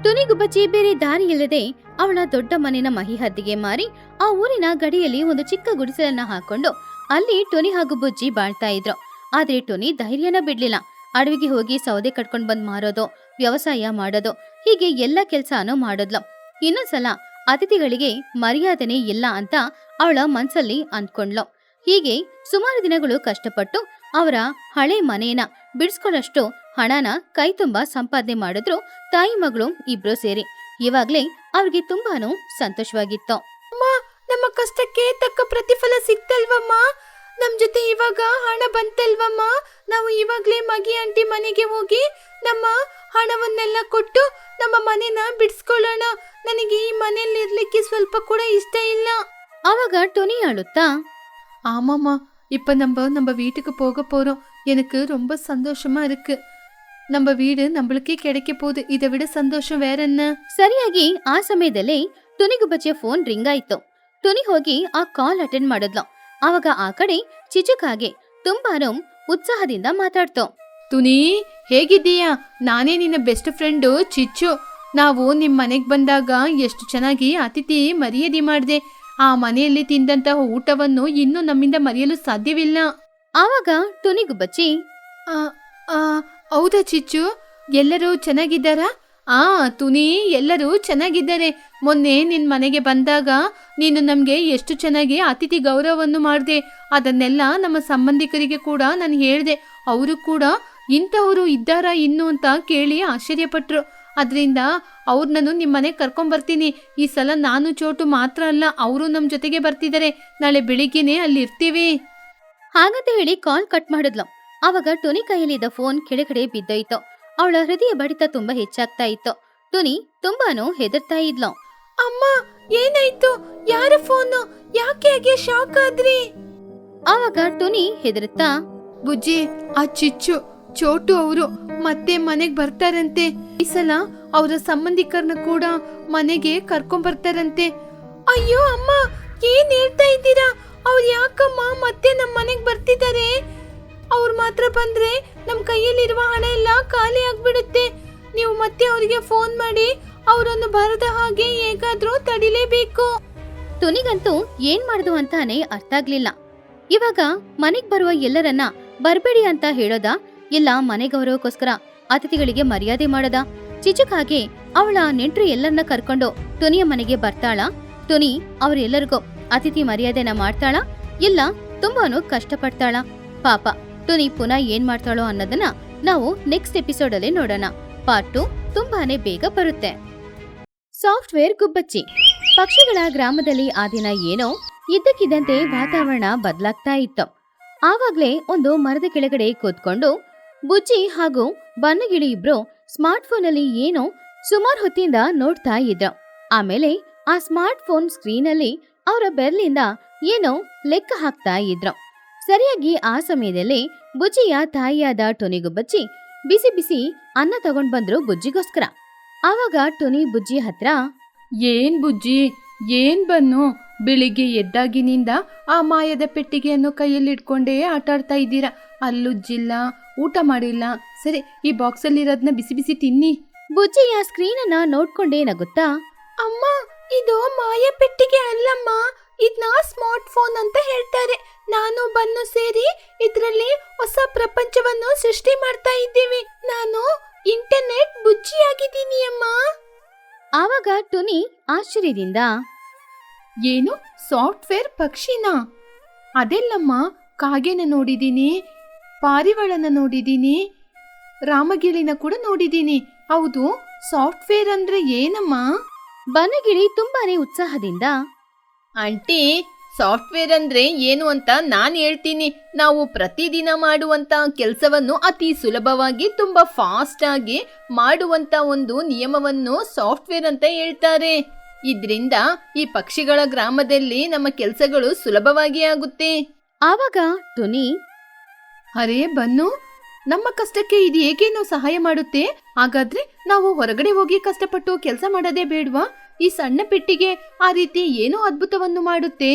ಟುನಿ ಗುಬ್ಬಚ್ಚಿ ಬೇರೆ ದಾರಿ ಇಲ್ಲದೆ ಅವಳ ದೊಡ್ಡ ಮನೆನ ಮಹಿ ಹದ್ದಿಗೆ ಮಾರಿ ಆ ಊರಿನ ಗಡಿಯಲ್ಲಿ ಒಂದು ಚಿಕ್ಕ ಗುಡಿಸಲನ್ನ ಹಾಕೊಂಡು ಅಲ್ಲಿ ಟುನಿ ಹಾಗೂ ಬುಜ್ಜಿ ಬಾಳ್ತಾ ಇದ್ರು. ಆದ್ರೆ ಟುನಿ ಧೈರ್ಯನ ಬಿಡ್ಲಿಲ್ಲ. ಅಡವಿಗೆ ಹೋಗಿ ಸೌದೆ ಕಟ್ಕೊಂಡ್ ಬಂದ್ ಮಾರೋದು, ವ್ಯವಸಾಯ ಮಾಡೋದು, ಹೀಗೆ ಎಲ್ಲ ಕೆಲ್ಸಾನು ಮಾಡಿದ್ಲು. ಇನ್ನೊಂದ್ಸಲ ಅತಿಥಿಗಳಿಗೆ ಮರ್ಯಾದೆನೇ ಇಲ್ಲ ಅಂತ ಅವಳ ಮನ್ಸಲ್ಲಿ ಅಂದ್ಕೊಂಡ್ಲು. ಹೀಗೆ ಸುಮಾರು ದಿನಗಳು ಕಷ್ಟಪಟ್ಟು ಅವರ ಹಳೆ ಮನೇನ ಬಿಡಿಸ್ಕೊಳ್ಳಷ್ಟು ಹಣನ ಕೈ ತುಂಬಾ ಸಂಪಾದನೆ ಮಾಡಿದ್ರು ತಾಯಿ ಮಗಳು ಇಬ್ರು ಸೇರಿ. ಇವಾಗ್ಲೇ ಅವ್ರಿಗೆ ತುಂಬಾನು ಸಂತೋಷವಾಗಿತ್ತು. ನಮ್ಮ ಕಷ್ಟಕ್ಕೆ ತಕ್ಕ ಪ್ರತಿಫಲ ಸಿಕ್ತಲ್ವಮ್ಮ? ನಮ್ ಜೊತೆ ಇವಾಗ ಹಣ ಬಂತಲ್ವಮ್ಮ? ನಾವು ಇವಾಗ್ಲೇ ಮಗಿ ಆಂಟಿ ಮನೆಗೆ ಹೋಗಿ ನಮ್ಮ ಹಣವನ್ನೆಲ್ಲ ಕೊಟ್ಟು ನಮ್ಮ ಮನೆನ ಬಿಡಿಸ್ಕೊಳ್ಳೋಣ. ನನಗೆ ಈ ಮನೆಯಲ್ಲಿ ಇರ್ಲಿಕ್ಕೆ ಸ್ವಲ್ಪ ಕೂಡ ಇಷ್ಟ ಇಲ್ಲ. ಆವಾಗ ಟುನಿ ಅಳುತ್ತಾ, ஆமாம்மா, இப்போ நம்ம வீட்டுக்கு போக போறோம். எனக்கு ரொம்ப சந்தோஷமா இருக்கு. நம்ம வீடு நம்மளுக்கே கிடைக்க போகுது. இதை விட சந்தோஷம் வேற என்ன? ಸರಿಯಾಗಿ ಆ ಸಮಯದಲ್ಲೇ ಟುನಿ ಗುಬ್ಬಚ್ಚಿಯ ಫೋನ್ ರಿಂಗ್ ಆಯ್ತು. ಟುನಿ ಹೋಗಿ ಆ ಕಾಲ್ ಅಟೆಂಡ್ ಮಾಡಿದ್ಲು. ಆವಾಗ ಆ ಕಡೆ ಚಿಚುಕಾಗೆ ತುಂಬಾನು ಉತ್ಸಾಹದಿಂದ ಮಾತಾಡ್ತು. ತುನಿ, ಹೇಗಿದ್ದೀಯಾ? ನಾನೇ ನಿನ್ನ ಬೆಸ್ಟ್ ಫ್ರೆಂಡು ಚಿಚ್ಚು. ನಾವು ನಿಮ್ ಮನೆಗೆ ಬಂದಾಗ ಎಷ್ಟು ಚೆನ್ನಾಗಿ ಅತಿಥಿ ಮರ್ಯಾದೆ ಮಾಡಿದೆ. ಆ ಮನೆಯಲ್ಲಿ ತಿಂದಂತಹ ಊಟವನ್ನು ಇನ್ನೂ ನಮ್ಮಿಂದ ಮರೆಯಲು ಸಾಧ್ಯವಿಲ್ಲ. ಆವಾಗ ಟುನಿ ಗುಬ್ಬಚ್ಚಿ, ಹೌದಾ ಚಿಚ್ಚು? ಎಲ್ಲರೂ ಚೆನ್ನಾಗಿದ್ದಾರಾ? ತುನಿ, ಎಲ್ಲರೂ ಚೆನ್ನಾಗಿದ್ದಾರೆ. ಮೊನ್ನೆ ನಿನ್ ಮನೆಗೆ ಬಂದಾಗ ನೀನು ನಮ್ಗೆ ಎಷ್ಟು ಚೆನ್ನಾಗಿ ಅತಿಥಿ ಗೌರವವನ್ನು ಮಾಡಿದೆ. ಅದನ್ನೆಲ್ಲ ನಮ್ಮ ಸಂಬಂಧಿಕರಿಗೆ ಕೂಡ ನಾನು ಹೇಳಿದೆ. ಅವರು ಕೂಡ ಇಂಥವರು ಇದ್ದಾರಾ ಇನ್ನು ಅಂತ ಕೇಳಿ ಆಶ್ಚರ್ಯಪಟ್ರು. ಅದರಿಂದ ಅವ್ರನ್ನೂ ನಿಮ್ಮ ಮನೆಗೆ ಕರ್ಕೊಂಬರ್ತೀನಿ. ಈ ಸಲ ನಾನು ಚೋಟು ಮಾತ್ರ ಅಲ್ಲ, ಅವರು ನಮ್ಮ ಜೊತೆಗೆ ಬರ್ತಿದ್ದಾರೆ. ನಾಳೆ ಬೆಳಿಗ್ಗೆನೆ ಅಲ್ಲಿ ಇರ್ತೀವಿ. ಹಾಗಂತ ಹೇಳಿ ಕಾಲ್ ಕಟ್ ಮಾಡಿದ್ಲು. ಆವಾಗ ಟುನಿ ಕೈಯಲ್ಲಿದ್ದ ಫೋನ್ ಕೆಳಗಡೆ ಬಿದ್ದೋಯ್ತು. ಅವಳ ಹೃದಯ ಬಡಿತ ತುಂಬಾ ಹೆಚ್ಚಾಗ್ತಾ ಇತ್ತು. ಟುನಿ ತುಂಬಾನು ಹೆದರ್ತಾ ಇದ್ಲು. ಅಮ್ಮ, ಏನಾಯ್ತು? ಯಾರ ಫೋನು? ಯಾಕೆ ಹಾಗೆ ಶಾಕ್ ಆದ್ರಿ? ಆವಾಗ ಟುನಿ ಹೆದರುತ್ತಾ, ಬುಜ್ಜಿ, ಆ ಚಿಚ್ಚು ಚೋಟು ಅವರು ಮತ್ತೆ ಮನೆಗ್ ಬರ್ತಾರಂತೆ. ಈ ಸಲ ಅವರ ಸಂಬಂಧಿಕರನ್ನ ಕೂಡ ಮನೆಗೆ ಕರ್ಕೊಂಡ್ ಬರ್ತಾರಂತೆ. ಅಯ್ಯೋ ಅಮ್ಮ, ಏನ್ ಹೇಳ್ತಾ ಇದ್ದೀರಾ? ಅವ್ರು ಯಾಕಮ್ಮ ಮತ್ತೆ ನಮ್ಮ ಮನೆಗ್ ಬರ್ತಿದ್ದಾರೆ? ಅವ್ರು ಮಾತ್ರ ಬಂದ್ರೆ ನಮ್ ಕೈಯಲ್ಲಿರುವ ಹಣ ಎಲ್ಲ ಖಾಲಿ ಆಗ್ಬಿಡುತ್ತೆ. ನೀವು ಮತ್ತೆ ಅವರಿಗೆ ಫೋನ್ ಮಾಡಿ ಅವರನ್ನು ಬರದ ಹಾಗೆ ಹೇಗಾದ್ರೂ ತಡಿಲೇಬೇಕು. ಟುನಿಗಂತೂ ಏನ್ ಮಾಡುದು ಅಂತಾನೆ ಅರ್ಥ ಆಗ್ಲಿಲ್ಲ. ಇವಾಗ ಮನೆಗ್ ಬರುವ ಎಲ್ಲರನ್ನ ಬರ್ಬೇಡಿ ಅಂತ ಹೇಳೋದಾ, ಇಲ್ಲ ಮನೆ ಗೌರವಕ್ಕೋಸ್ಕರ ಅತಿಥಿಗಳಿಗೆ ಮರ್ಯಾದೆ ಮಾಡೋದ? ಚಿಚುಕಾಗೆ ಅವಳ ನೆಂಟ್ರು ಎಲ್ಲರನ್ನ ಕರ್ಕೊಂಡು ಟುನಿಯ ಮನೆಗೆ ಬರ್ತಾಳ? ಟುನಿ ಅವ್ರೆಲ್ಲರಿಗೂ ಅತಿಥಿ ಮರ್ಯಾದೆನ ಮಾಡ್ತಾಳ? ಇಲ್ಲ ತುಂಬಾನು ಕಷ್ಟಪಡ್ತಾಳ? ಪಾಪ ಟುನಿ ಪುನಃ ಏನ್ ಮಾಡ್ತಾಳೋ ಅನ್ನೋದನ್ನ ನಾವು ನೆಕ್ಸ್ಟ್ ಎಪಿಸೋಡ್ ಅಲ್ಲಿ ನೋಡೋಣ. ಪಾರ್ಟ್ 2 ತುಂಬಾನೇ ಬೇಗ ಬರುತ್ತೆ. ಸಾಫ್ಟ್ವೇರ್ ಗುಬ್ಬಚ್ಚಿ. ಪಕ್ಷಿಗಳ ಗ್ರಾಮದಲ್ಲಿ ಆ ದಿನ ಏನೋ ಇದ್ದಕ್ಕಿದ್ದಂತೆ ವಾತಾವರಣ ಬದಲಾಗ್ತಾ ಇತ್ತು. ಆವಾಗ್ಲೇ ಒಂದು ಮರದ ಕೆಳಗಡೆ ಕೂತ್ಕೊಂಡು ಬುಜ್ಜಿ ಹಾಗೂ ಬನ್ನಗಿಳಿ ಇಬ್ರು ಸ್ಮಾರ್ಟ್ ಫೋನ್ ಅಲ್ಲಿ ಏನೋ ಸುಮಾರು ಹೊತ್ತಿಂದ ನೋಡ್ತಾ ಇದ್ರು. ಆಮೇಲೆ ಆ ಸ್ಮಾರ್ಟ್ ಫೋನ್ ಸ್ಕ್ರೀನ್ ಅಲ್ಲಿ ಅವರ ಬೆರಳಿಂದ ಏನೋ ಲೆಕ್ಕ ಹಾಕ್ತಾ ಇದ್ರು. ಸರಿಯಾಗಿ ಆ ಸಮಯದಲ್ಲಿ ಬುಜ್ಜಿಯ ತಾಯಿಯಾದ ಟೊನಿಗುಬ್ಬಚ್ಚಿ ಬಿಸಿ ಬಿಸಿ ಅನ್ನ ತಗೊಂಡ್ ಬಂದ್ರು ಬುಜ್ಜಿಗೋಸ್ಕರ. ಆವಾಗ ಟೊನಿ ಬುಜ್ಜಿ ಹತ್ರ, ಏನ್ ಬುಜ್ಜಿ, ಏನ್ ಬನ್ನು, ಬೆಳಿಗ್ಗೆ ಎದ್ದಾಗಿನಿಂದ ಆ ಮಾಯದ ಪೆಟ್ಟಿಗೆಯನ್ನು ಕೈಯಲ್ಲಿ ಇಟ್ಕೊಂಡೇ ಆಟಾಡ್ತಾ ಇದ್ದೀರಾ. ಅಲ್ಲುಜ್ಜಿಲ್ಲ, ಊಟ ಮಾಡಿಲ್ಲ. ಸರಿ, ಈ ಬಾಕ್ಸಲ್ಲಿರೋದನ್ನ ಬಿಸಿ ಬಿಸಿ ತಿನ್ನಿ. ಬುಜ್ಜಿಯ ಸ್ಕ್ರೀನ್ ಅನ್ನ ನೋಡ್ಕೊಂಡೇ ನಗುತ್ತಾ, ಅಮ್ಮ, ಇದು ಮಾಯ ಪೆಟ್ಟಿಗೆ ಅಲ್ಲಮ್ಮ, ಇದನ್ನ ಸ್ಮಾರ್ಟ್ ಫೋನ್ ಅಂತ ಹೇಳ್ತಾರೆ. ನಾನು ಬನ್ನು ಸೇರಿ ಇದರಲ್ಲಿ ಹೊಸ ಪ್ರಪಂಚವನ್ನು ಸೃಷ್ಟಿ ಮಾಡ್ತಾ ಇದ್ದೀವಿ. ನಾನು ಇಂಟರ್ನೆಟ್ ಬುಜ್ಜಿಯಾಗಿದ್ದೀನಿ ಅಮ್ಮ. ಆವಾಗ ಟೊನಿ ಆಶ್ಚರ್ಯದಿಂದ, ಏನು ಸಾಫ್ಟ್ವೇರ್ ಪಕ್ಷಿನಾ? ಅದೆಲ್ಲಮ್ಮ, ಕಾಗೆನ ನೋಡಿದ್ದೀನಿ, ಪಾರಿವಾಳನ ನೋಡಿದ್ದೀನಿ, ರಾಮಗಿಳಿನ ಕೂಡ ನೋಡಿದ್ದೀನಿ. ಹೌದು, ಸಾಫ್ಟ್ವೇರ್ ಅಂದ್ರೆ ಏನಮ್ಮ? ಬನಗಿಳಿ ತುಂಬಾನೇ ಉತ್ಸಾಹದಿಂದ, ಆಂಟಿ, ಸಾಫ್ಟ್ವೇರ್ ಅಂದ್ರೆ ಏನು ಅಂತ ನಾನು ಹೇಳ್ತೀನಿ. ನಾವು ಪ್ರತಿದಿನ ಮಾಡುವಂತ ಕೆಲಸವನ್ನು ಅತಿ ಸುಲಭವಾಗಿ ತುಂಬಾ ಫಾಸ್ಟ್ ಆಗಿ ಮಾಡುವಂತ ಒಂದು ನಿಯಮವನ್ನು ಸಾಫ್ಟ್ವೇರ್ ಅಂತ ಹೇಳ್ತಾರೆ. ಇದ್ರಿಂದ ಈ ಪಕ್ಷಿಗಳ ಗ್ರಾಮದಲ್ಲಿ ನಮ್ಮ ಕೆಲಸಗಳು ಸುಲಭವಾಗಿ ಆಗುತ್ತೆ. ಆವಾಗ ಟೊನಿ, ಅರೇ ಬನ್ನು, ನಮ್ಮ ಕಷ್ಟಕ್ಕೆ ಇದು ಹೇಗೇನೋ ಸಹಾಯ ಮಾಡುತ್ತೆ. ಹಾಗಾದ್ರೆ ನಾವು ಹೊರಗಡೆ ಹೋಗಿ ಕಷ್ಟಪಟ್ಟು ಕೆಲಸ ಮಾಡೋದೇ ಬೇಡ್ವಾ? ಈ ಸಣ್ಣ ಪೆಟ್ಟಿಗೆ ಆ ರೀತಿ ಏನೋ ಅದ್ಭುತವನ್ನು ಮಾಡುತ್ತೆ.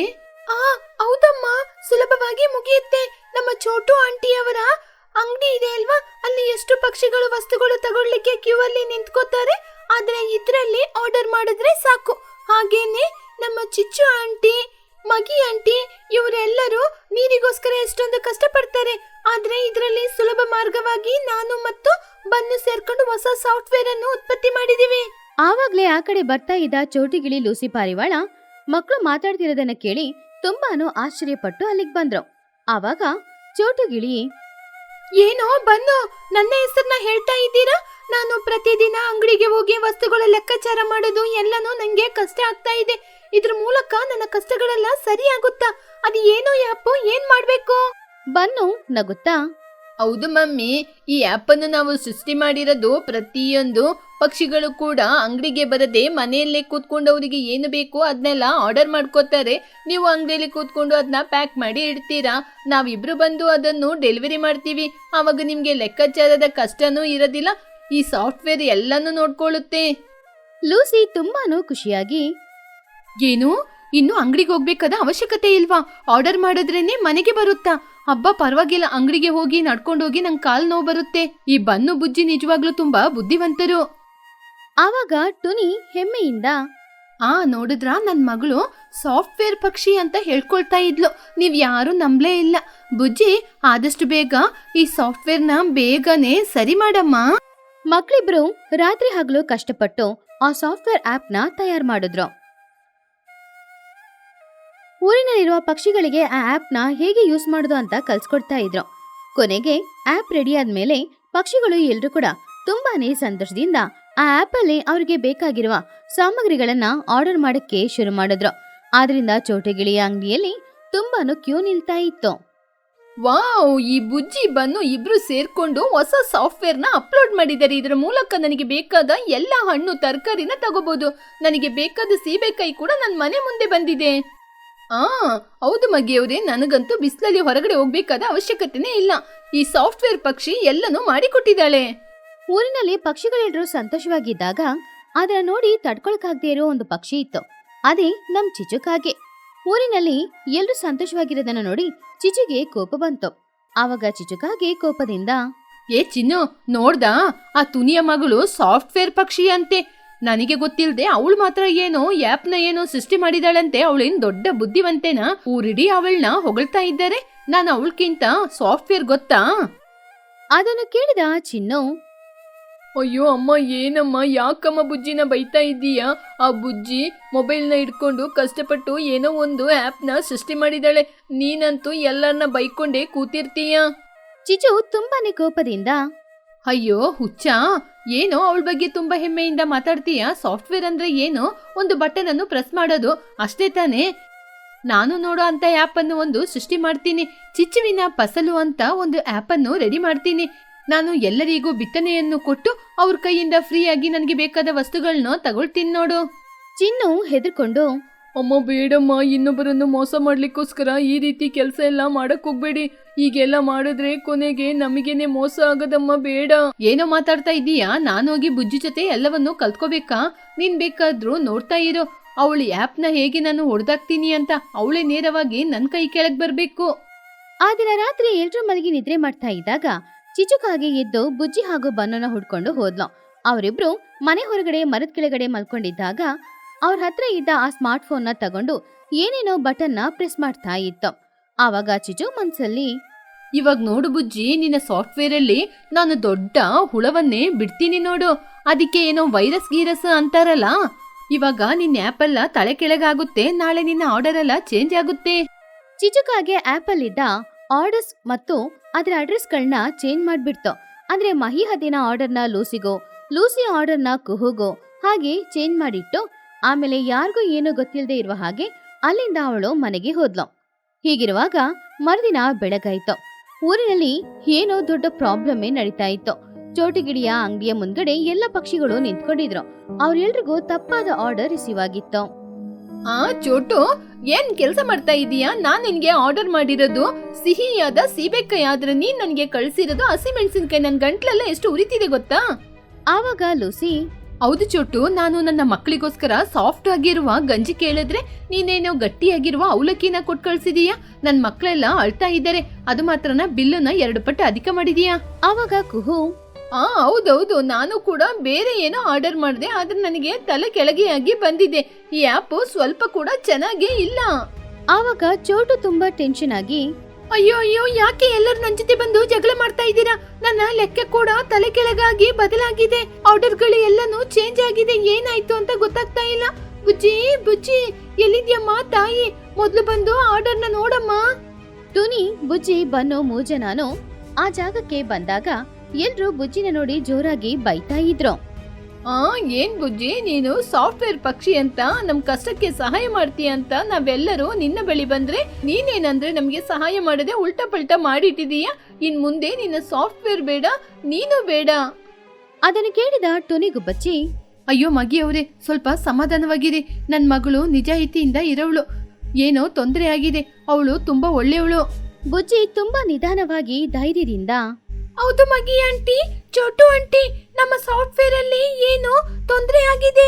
ಹೌದಮ್ಮ, ಸುಲಭವಾಗಿ ಮುಗಿಯುತ್ತೆ. ನಮ್ಮ ಚೋಟು ಆಂಟಿಯವರ ಅಂಗಡಿ ಇದೆ ಅಲ್ವಾ, ಅಲ್ಲಿ ಎಷ್ಟು ಪಕ್ಷಿಗಳು ವಸ್ತುಗಳು ತಗೊಳ್ಳಿಕ್ಕೆ ಕ್ಯೂ ಅಲ್ಲಿ ನಿಂತ್ಕೋತಾರೆ. ಆದ್ರೆ ಇದ್ರಲ್ಲಿ ಆರ್ಡರ್ ಮಾಡಿದ್ರೆ ಸಾಕು. ಹಾಗೇನೆ ನಮ್ಮ ಚಿಚ್ಚು ಆಂಟಿ, ಮಗಿ ಆಂಟಿ ಇವರೆಲ್ಲರೂ ನೀರಿಗೋಸ್ಕರ ಎಷ್ಟೊಂದು ಕಷ್ಟಪಡ್ತಾರೆ. ಆದ್ರೆ ಇದರಲ್ಲಿ ಸುಲಭ ಮಾರ್ಗವಾಗಿ ನಾನು ಮತ್ತು ಬನ್ನು ಸೇರ್ಕೊಂಡು ಹೊಸ ಸಾಫ್ಟ್ವೇರ್ ಅನ್ನು ಉತ್ಪತ್ತಿ ಮಾಡಿದೀವಿ. ಆವಾಗ್ಲೇ ಆ ಕಡೆ ಬರ್ತಾ ಇದ್ದ ಚೋಟಿಗಿಳಿ ಲೂಸಿ ಪಾರಿವಾಳ ಮಕ್ಕಳು ಮಾತಾಡ್ತಿರೋದನ್ನ ಕೇಳಿ ತುಂಬಾನು ಆಶ್ಚರ್ಯಪಟ್ಟು ಅಲ್ಲಿಗೆ ಬಂದ್ರು. ಆವಾಗ ಚೋಟುಗಿಳಿ, ಏನೋ ಬನ್ನು, ನನ್ನ ಹೆಸರನ್ನ ಹೇಳ್ತಾ ಇದ್ದೀರಾ? ನಾನು ಪ್ರತಿದಿನ ಅಂಗಡಿಗೆ ಹೋಗಿ ವಸ್ತುಗಳ ಲೆಕ್ಕಾಚಾರ ಮಾಡೋದು ಎಲ್ಲನೂ ನಂಗೆ ಕಷ್ಟ ಆಗ್ತಾ ಇದೆ. ಇದ್ರ ಮೂಲಕ ನನ್ನ ಕಷ್ಟಗಳೆಲ್ಲ ಸರಿ ಆಗುತ್ತಾ? ಅದು ಏನೋ ಆ್ಯಪ್, ಏನ್ ಮಾಡ್ಬೇಕು? ಬನ್ನು ನಗುತ್ತಾ, ಹೌದು ಮಮ್ಮಿ, ಈ ಆ್ಯಪ್ ಅನ್ನು ನಾವು ಸೃಷ್ಟಿ ಮಾಡಿರೋದು ಪ್ರತಿಯೊಂದು ಪಕ್ಷಿಗಳು ಕೂಡ ಅಂಗಡಿಗೆ ಬರದೆ ಮನೆಯಲ್ಲೇ ಕೂತ್ಕೊಂಡು ಅವರಿಗೆ ಏನು ಬೇಕು ಅದನ್ನೆಲ್ಲ ಆರ್ಡರ್ ಮಾಡ್ಕೋತಾರೆ. ನೀವು ಅಂಗಡಿಯಲ್ಲಿ ಕೂತ್ಕೊಂಡು ಅದನ್ನ ಪ್ಯಾಕ್ ಮಾಡಿ ಇಡ್ತೀರಾ. ನಾವಿಬ್ರು ಬಂದು ಅದನ್ನು ಡೆಲಿವರಿ ಮಾಡ್ತೀವಿ. ಆವಾಗ ನಿಮ್ಗೆ ಲೆಕ್ಕಾಚಾರದ ಕಷ್ಟನೂ ಇರೋದಿಲ್ಲ. ಈ ಸಾಫ್ಟ್ವೇರ್ ಎಲ್ಲನೂ ನೋಡ್ಕೊಳ್ಳುತ್ತೆ. ಲೂಸಿ ತುಂಬಾನು ಖುಷಿಯಾಗಿ, ಏನು, ಇನ್ನು ಅಂಗಡಿಗೆ ಹೋಗ್ಬೇಕಾದ ಅವಶ್ಯಕತೆ ಇಲ್ವಾ? ಆರ್ಡರ್ ಮಾಡಿದ್ರೇನೆ ಮನೆಗೆ ಬರುತ್ತಾ? ಹಬ್ಬ, ಪರವಾಗಿಲ್ಲ, ಅಂಗಡಿಗೆ ಹೋಗಿ ನಡ್ಕೊಂಡೋಗಿ ನಂಗೆ ಕಾಲ್ ನೋವು ಬರುತ್ತೆ. ಈ ಬನ್ನು ಬುಜ್ಜಿ ನಿಜವಾಗ್ಲೂ ತುಂಬಾ ಬುದ್ಧಿವಂತರು. ಆವಾಗ ಟುನಿ ಹೆಮ್ಮೆಯಿಂದ, ನೋಡಿದ್ರ, ನನ್ ಮಗಳು ಸಾಫ್ಟ್ವೇರ್ ಪಕ್ಷಿ ಅಂತ ಹೇಳ್ಕೊಳ್ತಾ ಇದ್ಲು. ನೀವ್ ಯಾರು ನಂಬ್ಲೇ ಇಲ್ಲ. ಬುಜ್ಜಿ, ಆದಷ್ಟು ಬೇಗ ಈ ಸಾಫ್ಟ್ವೇರ್ನ ಬೇಗನೆ ಸರಿ ಮಾಡಮ್ಮ. ಮಕ್ಳಿಬ್ರು ರಾತ್ರಿ ಹಗಲು ಕಷ್ಟಪಟ್ಟು ಆ ಸಾಫ್ಟ್ವೇರ್ ಆಪ್ನ ತಯಾರು ಮಾಡಿದ್ರು. ಊರಿನಲ್ಲಿರುವ ಪಕ್ಷಿಗಳಿಗೆ ಆ ಆಪ್ನ ಹೇಗೆ ಯೂಸ್ ಮಾಡೋದು ಅಂತ ಕಲ್ಸ್ಕೊಡ್ತಾ ಇದ್ರು. ಕೊನೆಗೆ ಆಪ್ ರೆಡಿ ಆದ್ಮೇಲೆ ಪಕ್ಷಿಗಳು ಎಲ್ರು ಕೂಡ ತುಂಬಾನೇ ಸಂತೋಷದಿಂದ ಆ ಆಪ್ ಅಲ್ಲಿ ಅವ್ರಿಗೆ ಬೇಕಾಗಿರುವ ಸಾಮಗ್ರಿಗಳನ್ನ ಆರ್ಡರ್ ಮಾಡಕ್ಕೆ ಶುರು ಮಾಡಿದ್ರು. ಆದ್ರಿಂದ ಚೋಟಗಿಳಿಯ ಅಂಗಡಿಯಲ್ಲಿ ತುಂಬಾನು ಕ್ಯೂ ನಿಲ್ತಾ ಇತ್ತು. ವಾವ್, ಈ ಬುಜ್ಜಿ ಬನ್ನು ಇಬ್ರು ಸೇರ್ಕೊಂಡು ಹೊಸ ಸಾಫ್ಟ್ವೇರ್ನ ಅಪ್ಲೋಡ್ ಮಾಡಿದ್ದಾರೆ. ಇದರ ಮೂಲಕ ನನಗೆ ಬೇಕಾದ ಎಲ್ಲ ಹಣ್ಣು ತರಕಾರಿನ ತಗೋಬಹುದು. ನನಗೆ ಬೇಕಾದ ಸೀಬೆಕಾಯಿ ಕೂಡ ನನ್ನ ಮನೆ ಮುಂದೆ ಬಂದಿದೆ. ಹೌದು ಮಗಿಯವ್ರೆ, ನನಗಂತೂ ಬಿಸಿಲಲ್ಲಿ ಹೊರಗಡೆ ಹೋಗ್ಬೇಕಾದ ಅವಶ್ಯಕತೆನೇ ಇಲ್ಲ. ಈ ಸಾಫ್ಟ್ವೇರ್ ಪಕ್ಷಿ ಎಲ್ಲನೂ ಮಾಡಿಕೊಟ್ಟಿದ್ದಾಳೆ. ಊರಿನಲ್ಲಿ ಪಕ್ಷಿಗಳೆಲ್ಲರೂ ಸಂತೋಷವಾಗಿದ್ದಾಗ ಅದನ್ನ ನೋಡಿ ತಡ್ಕೊಳಕಾಗದೇ ಇರೋ ಒಂದು ಪಕ್ಷಿ ಇತ್ತು. ಅದೇ ನಮ್ ಚಿಚುಕಾಗೆ. ಊರಿನಲ್ಲಿ ಎಲ್ರೂ ಸಂತೋಷವಾಗಿರೋದನ್ನ ನೋಡಿ ಚಿಚುಗೆ ಕೋಪ ಬಂತು. ಆವಾಗ ಚಿಚುಕಾಗೆ ಕೋಪದಿಂದ, ಏ ಚಿನ್ನು, ನೋಡ್ದಾ, ಆ ತುನಿಯ ಮಗಳು ಸಾಫ್ಟ್ವೇರ್ ಪಕ್ಷಿ ಅಂತೆ. ನನಗೆ ಗೊತ್ತಿಲ್ಲದೆ ಅವಳು ಮಾತ್ರ ಏನೋ ಆ್ಯಪ್ನ ಏನೋ ಸೃಷ್ಟಿ ಮಾಡಿದಾಳಂತೆ. ಅವಳೇನ್ ದೊಡ್ಡ ಬುದ್ಧಿವಂತೇನಾ? ಊರಿಡೀ ಅವಳನ್ನ ಹೊಗಳ್ತಾ ಇದ್ದಾರೆ. ನಾನು ಅವಳಕ್ಕಿಂತ ಸಾಫ್ಟ್ವೇರ್ ಗೊತ್ತಾ? ಅದನ್ನು ಕೇಳಿದ ಚಿನ್ನು, ಅಯ್ಯೋ ಅಮ್ಮ, ಏನಮ್ಮ, ಯಾಕಮ್ಮ ಬುಜ್ಜಿನ ಬೈತಾ ಇದ್ದೀಯಾ? ಆ ಬುಜ್ಜಿ ಮೊಬೈಲ್ನ ಇಟ್ಕೊಂಡು ಕಷ್ಟಪಟ್ಟು ಏನೋ ಒಂದು ಆ್ಯಪ್ನ ಸೃಷ್ಟಿ ಮಾಡಿದಾಳೆ. ನೀನಂತೂ ಎಲ್ಲರನ್ನ ಬೈಕೊಂಡೇ ಕೂತಿರ್ತೀಯ. ಚಿಚು ತುಂಬಾನೇ ಕೋಪದಿಂದ, ಅಯ್ಯೋ ಹುಚ್ಚ, ಏನೋ ಅವಳ ಬಗ್ಗೆ ತುಂಬಾ ಹೆಮ್ಮೆಯಿಂದ ಮಾತಾಡ್ತೀಯ. ಸಾಫ್ಟ್ವೇರ್ ಅಂದ್ರೆ ಏನು? ಒಂದು ಬಟನ್ ಅನ್ನು ಪ್ರೆಸ್ ಮಾಡೋದು ಅಷ್ಟೇ ತಾನೇ. ನಾನು ನೋಡೋ ಅಂತ ಆ್ಯಪ್ ಅನ್ನು ಒಂದು ಸೃಷ್ಟಿ ಮಾಡ್ತೀನಿ. ಚಿಚ್ಚುವಿನ ಫಸಲು ಅಂತ ಒಂದು ಆ್ಯಪ್ ಅನ್ನು ರೆಡಿ ಮಾಡ್ತೀನಿ. ನಾನು ಎಲ್ಲರಿಗೂ ಬಿತ್ತನೆಯನ್ನು ಕೊಟ್ಟು ಅವ್ರ ಕೈಯಿಂದ ಫ್ರೀಯಾಗಿ ನನಗೆ ಬೇಕಾದ ವಸ್ತುಗಳನ್ನ ತಗೊಳ್ತೀನಿ ನೋಡು. ಚಿನ್ನು ಹೆದರ್ಕೊಂಡು, ಅಮ್ಮ ಬೇಡಮ್ಮ, ಇನ್ನೊಬ್ಬರನ್ನು ಮೋಸ ಮಾಡ್ಲಿಕ್ಕೋಸ್ಕರ ಈ ರೀತಿ ಕೆಲಸ ಎಲ್ಲ ಮಾಡಕ್ ಹೋಗ್ಬೇಡಿ. ಈಗೆಲ್ಲ ಮಾಡಿದ್ರೆ ಕೊನೆಗೆ ನಮಗೇನೆ ಮೋಸ ಆಗದಮ್ಮ, ಬೇಡ. ಏನೋ ಮಾತಾಡ್ತಾ ಇದೀಯಾ? ನಾನೋಗಿ ಬುಜ್ಜಿ ಜೊತೆ ಎಲ್ಲವನ್ನೂ ಕಲ್ತ್ಕೋಬೇಕಾ? ನೀನ್ ಬೇಕಾದ್ರೂ ನೋಡ್ತಾ ಇರೋ, ಅವಳು ಆ್ಯಪ್ನ ಹೇಗೆ ನಾನು ಹೊಡೆದಾಕ್ತೀನಿ ಅಂತ ಅವಳೇ ನೇರವಾಗಿ ನನ್ ಕೈ ಕೆಳಗ್ ಬರ್ಬೇಕು. ಆ ದಿನ ರಾತ್ರಿ ಎಲ್ರೂ ಮಲಗಿ ನಿದ್ರೆ ಮಾಡ್ತಾ ಇದ್ದಾಗ ಚಿಚುಕಾಗೆ ಎದ್ದು ಬುಜ್ಜಿ ಹಾಗೂ ಬನ್ನೋನ ಹುಡ್ಕೊಂಡು ಹೋದ್ಲು. ಅವರಿಬ್ರು ಮನೆ ಹೊರಗಡೆ ಮರದ ಕೆಳಗಡೆ ಮಲ್ಕೊಂಡಿದ್ದಾಗ ಅವ್ರ ಹತ್ರ ಇದ್ದ ಆ ಸ್ಮಾರ್ಟ್ ಫೋನ್ನ ತಗೊಂಡು ಏನೇನೋ ಬಟನ್ನ ಪ್ರೆಸ್ ಮಾಡ್ತಾ ಇತ್ತು. ಆವಾಗ ಚಿಚು ಮನ್ಸಲ್ಲಿ, ಇವಾಗ ನೋಡು ಬುಜ್ಜಿ, ನಿನ್ನ ಸಾಫ್ಟ್ವೇರ್ ಅಲ್ಲಿ ನಾನು ದೊಡ್ಡ ಹುಳವನ್ನೇ ಬಿಡ್ತೀನಿ ನೋಡು. ಅದಕ್ಕೆ ಏನೋ ವೈರಸ್ ಗೀರಸ್ ಅಂತಾರಲ್ಲ, ಇವಾಗ ನಿನ್ನ ಆ್ಯಪ್ ಎಲ್ಲ ತಲೆ ಕೆಳಗಾಗುತ್ತೆ. ನಾಳೆ ನಿನ್ನ ಆರ್ಡರ್ ಎಲ್ಲ ಚೇಂಜ್ ಆಗುತ್ತೆ. ಚಿಚುಕಾಗೆ ಆಪಲ್ ಇದ್ದ ಆರ್ಡರ್ಸ್ ಮತ್ತು ಅದರ ಅಡ್ರೆಸ್ಗಳನ್ನ ಚೇಂಜ್ ಮಾಡ್ಬಿಡ್ತು. ಅಂದ್ರೆ ಮಹಿ ಹದ್ದಿನ ಆರ್ಡರ್ನ ಲೂಸಿಗೋ, ಲೂಸಿ ಆರ್ಡರ್ನ ಕುಹುಗೋ ಹಾಗೆ ಚೇಂಜ್ ಮಾಡಿಟ್ಟು ಆಮೇಲೆ ಯಾರಿಗೂ ಏನೂ ಗೊತ್ತಿಲ್ಲದೆ ಇರುವ ಹಾಗೆ ಅಲ್ಲಿಂದ ಅವಳು ಮನೆಗೆ ಹೋದ್ಲು. ಹೀಗಿರುವಾಗ ಮರುದಿನ ಬೆಳಗಾಯ್ತು. ಊರಿನಲ್ಲಿ ಏನೋ ದೊಡ್ಡ ಪ್ರಾಬ್ಲಮ್ಮೇ ನಡೀತಾ ಇತ್ತು. ಚೋಟಿಗಿಡಿಯ ಅಂಗಡಿಯ ಮುಂದ್ಗಡೆ ಎಲ್ಲ ಪಕ್ಷಿಗಳು ನಿಂತ್ಕೊಂಡಿದ್ರು. ಅವ್ರೆಲ್ರಿಗೂ ತಪ್ಪಾದ ಆರ್ಡರ್ ರಿಸೀವ್ ಆಗಿತ್ತು. ಚೋಟು, ಏನ್ ಕೆಲಸ ಮಾಡ್ತಾ ಇದೀಯಾ? ನಾನ್ ನಿನ್ಗೆ ಆರ್ಡರ್ ಮಾಡಿರೋದು ಸಿಹಿಯಾದ ಸೀಬೆಕಾಯಿ, ಆದ್ರೆ ನೀನ್ ನನ್ಗೆ ಕಳ್ಸಿರೋದು ಹಸಿಮೆಣಸಿನ್ಕಾಯಿ. ನನ್ ಗಂಟ್ಲೆಲ್ಲ ಎಷ್ಟು ಉರಿತಿದೆ ಗೊತ್ತಾ? ಆವಾಗ ಲೂಸಿ, ಹೌದು ಚೋಟು, ನಾನು ನನ್ನ ಮಕ್ಕಳಿಗೋಸ್ಕರ ಸಾಫ್ಟ್ ಆಗಿರುವ ಗಂಜಿ ಕೇಳಿದ್ರೆ ನೀನೇನೋ ಗಟ್ಟಿಯಾಗಿರುವ ಅವಲಕ್ಕಿನ ಕೊಟ್ಟು ಕಳ್ಸಿದೀಯಾ. ನನ್ ಮಕ್ಕಳೆಲ್ಲ ಅಳ್ತಾ ಇದ್ದಾರೆ. ಅದು ಮಾತ್ರನ ಬಿಲ್ಲುನ 2 ಪಟ್ಟು ಅಧಿಕ ಮಾಡಿದೀಯಾ. ಆವಾಗ ಕುಹು, ಹೌದೌದು, ನಾನು ಕೂಡ ಬೇರೆ ಏನೋ ಆರ್ಡರ್ ಮಾಡಿದೆ, ಆದ್ರೆ ನನಗೆ ತಲೆ ಕೆಳಗೆ ಆಗಿ ಬಂದಿದೆ. ಈ ಆ್ಯಪ್ ಸ್ವಲ್ಪ ಕೂಡ ಚೆನ್ನಾಗೇ ಇಲ್ಲ. ಆವಾಗ ಚೋಟು ತುಂಬಾ ಟೆನ್ಷನ್ ಆಗಿ, ಅಯ್ಯೋ ಯಾಕೆ ಎಲ್ಲರೂ ನನ್ನ ಜೊತೆ ಬಂದು ಜಗಳ ಮಾಡ್ತಾ ಇದ್ದೀರಾ? ನನ್ನ ಲೆಕ್ಕ ಕೂಡ ತಲೆ ಕೆಳಗಾಗಿ ಬದಲಾಗಿದೆ. ಆರ್ಡರ್ಗಳು ಎಲ್ಲಾನು ಚೇಂಜ್ ಆಗಿದೆ. ಏನಾಯ್ತು ಅಂತ ಗೊತ್ತಾಗ್ತಾ ಇಲ್ಲ. ಬುಜ್ಜಿ ಎಲ್ಲಿದ್ಯಮ್ಮ ತಾಯಿ? ಮೊದ್ಲು ಬಂದು ಆರ್ಡರ್ನ ನೋಡಮ್ಮ. ಟುನಿ, ಬುಜ್ಜಿ, ಬನ್ನು, ಮೂಜನಾನು ಆ ಜಾಗಕ್ಕೆ ಬಂದಾಗ ಎಲ್ರೂ ಬುಜ್ಜಿನ ನೋಡಿ ಜೋರಾಗಿ ಬೈತಾ ಇದ್ರು. ಏನ್ ಬುಜ್ಜಿ, ನೀನು ಸಾಫ್ಟ್ವೇರ್ ಪಕ್ಷಿ ಅಂತ ನಮ್ ಕಷ್ಟಕ್ಕೆ ಸಹಾಯ ಮಾಡ್ತೀಯ ಅಂತ ನಾವೆಲ್ಲರೂ ನಿನ್ನ ಬಳಿ ಬಂದ್ರೆ ನೀನೇನಂದ್ರೆ ನಮ್ಗೆ ಸಹಾಯ ಮಾಡದೆ ಉಲ್ಟಾ ಪಲ್ಟಾ ಮಾಡಿಟ್ಟಿದೀಯ. ಇನ್ ಮುಂದೆ ನಿನ್ನ ಸಾಫ್ಟ್ವೇರ್ ಬೇಡ, ನೀನು ಬೇಡ. ಅದನ್ನು ಕೇಳಿದ ಟುನಿ ಗುಬ್ಬಚ್ಚಿ, ಅಯ್ಯೋ ಮಗಿ ಅವರೇ, ಸ್ವಲ್ಪ ಸಮಾಧಾನವಾಗಿರಿ. ನನ್ ಮಗಳು ನಿಜಾಯಿತಿಯಿಂದ ಇರೋವಳು. ಏನೋ ತೊಂದರೆ ಆಗಿದೆ. ಅವಳು ತುಂಬಾ ಒಳ್ಳೆಯವಳು. ಬುಜ್ಜಿ ತುಂಬಾ ನಿಧಾನವಾಗಿ ಧೈರ್ಯದಿಂದ, ಹೌದು ಮಗಿ ಆಂಟಿ, ಚೋಟು ಆಂಟಿ, ನಮ್ಮ ಸಾಫ್ಟ್ವೇರ್ ಅಲ್ಲಿ ಏನೋ ತೊಂದರೆ ಆಗಿದೆ.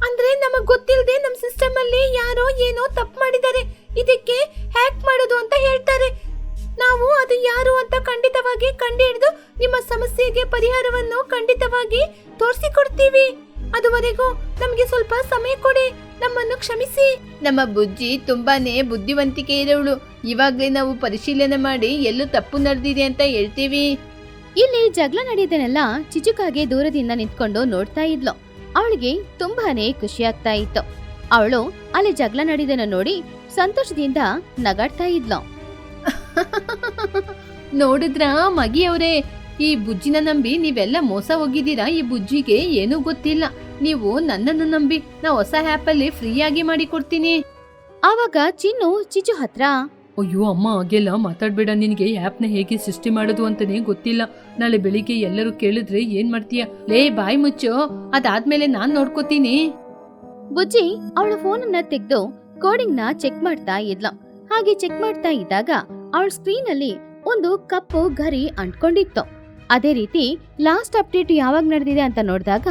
ಅಂದ್ರೆ ನಮಗ್ ಗೊತ್ತಿಲ್ಲದೆ ನಮ್ಮ ಸಿಸ್ಟಮ್ ಅಲ್ಲಿ ಯಾರೋ ಏನೋ ತಪ್ಪು ಮಾಡಿದ್ದಾರೆ. ಇದಕ್ಕೆ ಹ್ಯಾಕ್ ಮಾಡೋದು ಅಂತ ಹೇಳ್ತಾರೆ. ನಾವು ಅದು ಯಾರು ಅಂತ ಖಂಡಿತವಾಗಿ ಕಂಡುಹಿಡಿದು ನಿಮ್ಮ ಸಮಸ್ಯೆಗೆ ಪರಿಹಾರವನ್ನು ಖಂಡಿತವಾಗಿ ತೋರಿಸಿಕೊಡ್ತೀವಿ. ಅದುವರೆಗೂ ನಮಗೆ ಸ್ವಲ್ಪ ಸಮಯ ಕೊಡಿ, ನಮ್ಮನ್ನು ಕ್ಷಮಿಸಿ. ನಮ್ಮ ಬುಜ್ಜಿ ತುಂಬಾನೇ ಬುದ್ಧಿವಂತಿಕೆ ಇರೋವಳು. ಇವಾಗ್ಲೇ ನಾವು ಪರಿಶೀಲನೆ ಮಾಡಿ ಎಲ್ಲೂ ತಪ್ಪು ನಡೆದಿದೆ ಅಂತ ಹೇಳ್ತೀವಿ. ಇಲ್ಲಿ ಜಗಳ ನಡೆಯೋದನ್ನೆಲ್ಲ ಚಿಚುಕಾಗೆ ದೂರದಿಂದ ನಿಂತ್ಕೊಂಡು ನೋಡ್ತಾ ಇದ್ಲು. ಅವಳಿಗೆ ತುಂಬಾನೇ ಖುಷಿ ಆಗ್ತಾ ಇತ್ತು. ಅವಳು ಅಲ್ಲಿ ಜಗಳ ನಡೆಯೋದನ್ನ ನೋಡಿ ಸಂತೋಷದಿಂದ ನಗಾಡ್ತಾ ಇದ್ಲು. ನೋಡಿದ್ರಾ ಮಗಿ ಅವರೇ, ಈ ಬುಜ್ಜಿನ ನಂಬಿ ನೀವೆಲ್ಲ ಮೋಸ ಹೋಗಿದ್ದೀರಾ. ಈ ಬುಜ್ಜಿಗೆ ಏನೂ ಗೊತ್ತಿಲ್ಲ. ನೀವು ನನ್ನನ್ನು ನಂಬಿ ನಾ ಹೊಸ ಆ್ಯಪ್ ಅಲ್ಲಿ ಫ್ರೀಯಾಗಿ ಮಾಡಿ ಕೊಡ್ತೀನಿ. ಆವಾಗ ಚಿನ್ನು ಚಿಚು ಹತ್ರ, ಅಯ್ಯೋ ಅಮ್ಮ, ಹಾಗೆಲ್ಲ ಮಾತಾಡ್ಬೇಡ. ನಿನಗೆ ಆ್ಯಪ್ನ ಹೇಗೆ ಸೃಷ್ಟಿ ಮಾಡೋದು ಅಂತಾನೆ ಗೊತ್ತಿಲ್ಲ. ನಾಳೆ ಬೆಳಿಗ್ಗೆ ಎಲ್ಲರೂ ಕೇಳಿದ್ರೆ ಏನ್ ಮಾಡ್ತೀಯ? ಲೇ ಬಾಯ್ ಮುಚ್ಚೋ, ಅದಾದ್ಮೇಲೆ ನಾನ್ ನೋಡ್ಕೋತೀನಿ. ಬುಜ್ಜಿ ಅವಳ ಫೋನನ್ನ ತೆಗೆದು ಕೋಡಿಂಗ್ ನ ಚೆಕ್ ಮಾಡ್ತಾ ಇದ್ಲು. ಹಾಗೆ ಚೆಕ್ ಮಾಡ್ತಾ ಇದ್ದಾಗ ಅವಳ ಸ್ಕ್ರೀನ್ ಅಲ್ಲಿ ಒಂದು ಕಪ್ಪು ಗರಿ ಅಂಟ್ಕೊಂಡಿತ್ತು. ಅದೇ ರೀತಿ ಲಾಸ್ಟ್ ಅಪ್ಡೇಟ್ ಯಾವಾಗ ನಡೆದಿದೆ ಅಂತ ನೋಡಿದಾಗ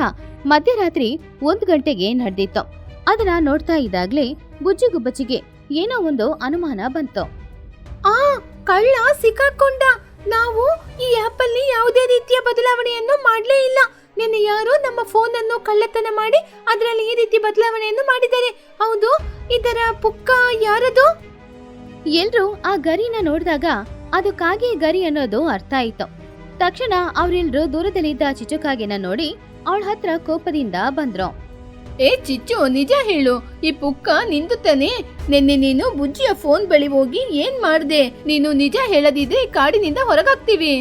ಮಧ್ಯರಾತ್ರಿ 1 ಗಂಟೆಗೆ ನಡೆದಿತ್ತು. ಅದನ್ನ ನೋಡ್ತಾ ಇದ್ದಾಗ್ಲೇ ಬುಜ್ಜಿ ಗುಬ್ಬಚ್ಚಿಗೆ ಏನೋ ಒಂದು ಅನುಮಾನ ಬಂತು. ಕಳ್ಳ ಸಿಕ್ಕಾಕೊಂಡ. ನಾವು ಈ ಆ್ಯಪ್ ಅಲ್ಲಿ ಯಾವುದೇ ರೀತಿಯ ಬದಲಾವಣೆಯನ್ನು ಮಾಡ್ಲೇ ಇಲ್ಲ. ನಿನ್ನೆ ಯಾರೋ ನಮ್ಮ ಫೋನ್ ಅನ್ನು ಕಳ್ಳತನ ಮಾಡಿ ಅದರಲ್ಲಿ ಈ ರೀತಿ ಬದಲಾವಣೆಯನ್ನು ಮಾಡಿದ್ದಾರೆ. ಹೌದು, ಇದರ ಪುಕ್ಕ ಯಾರದು? ಎಲ್ರೂ ಆ ಗರಿನ ನೋಡಿದಾಗ ಅದು ಕಾಗೆ ಗರಿ ಅನ್ನೋದು ಅರ್ಥ ಆಯ್ತು. ತಕ್ಷಣ ಅವ್ರೆಲ್ರೂ ದೂರದಲ್ಲಿದ್ದ ಚಿಚುಕಾಗೆನ ನೋಡಿ ಅವಳ ಹತ್ರ ಕೋಪದಿಂದ ಬಂದ್ರು. ಏ ಚಿಚ್ಚು, ನಿಜ ಹೇಳು, ಈ ಪುಕ್ಕ ನಿಂದು ತಾನೆ? ನಿನ್ನೆ ನೀನು ಬುಜ್ಜಿಯ ಫೋನ್ ಬಳಿ ಹೋಗಿ ಏನ್ ಮಾಡ್ದೆ? ನೀನು ನಿಜ ಹೇಳದಿದ್ರೆ ಕಾಡಿನಿಂದ ಹೊರಗಾಗ್ತೀವಿ.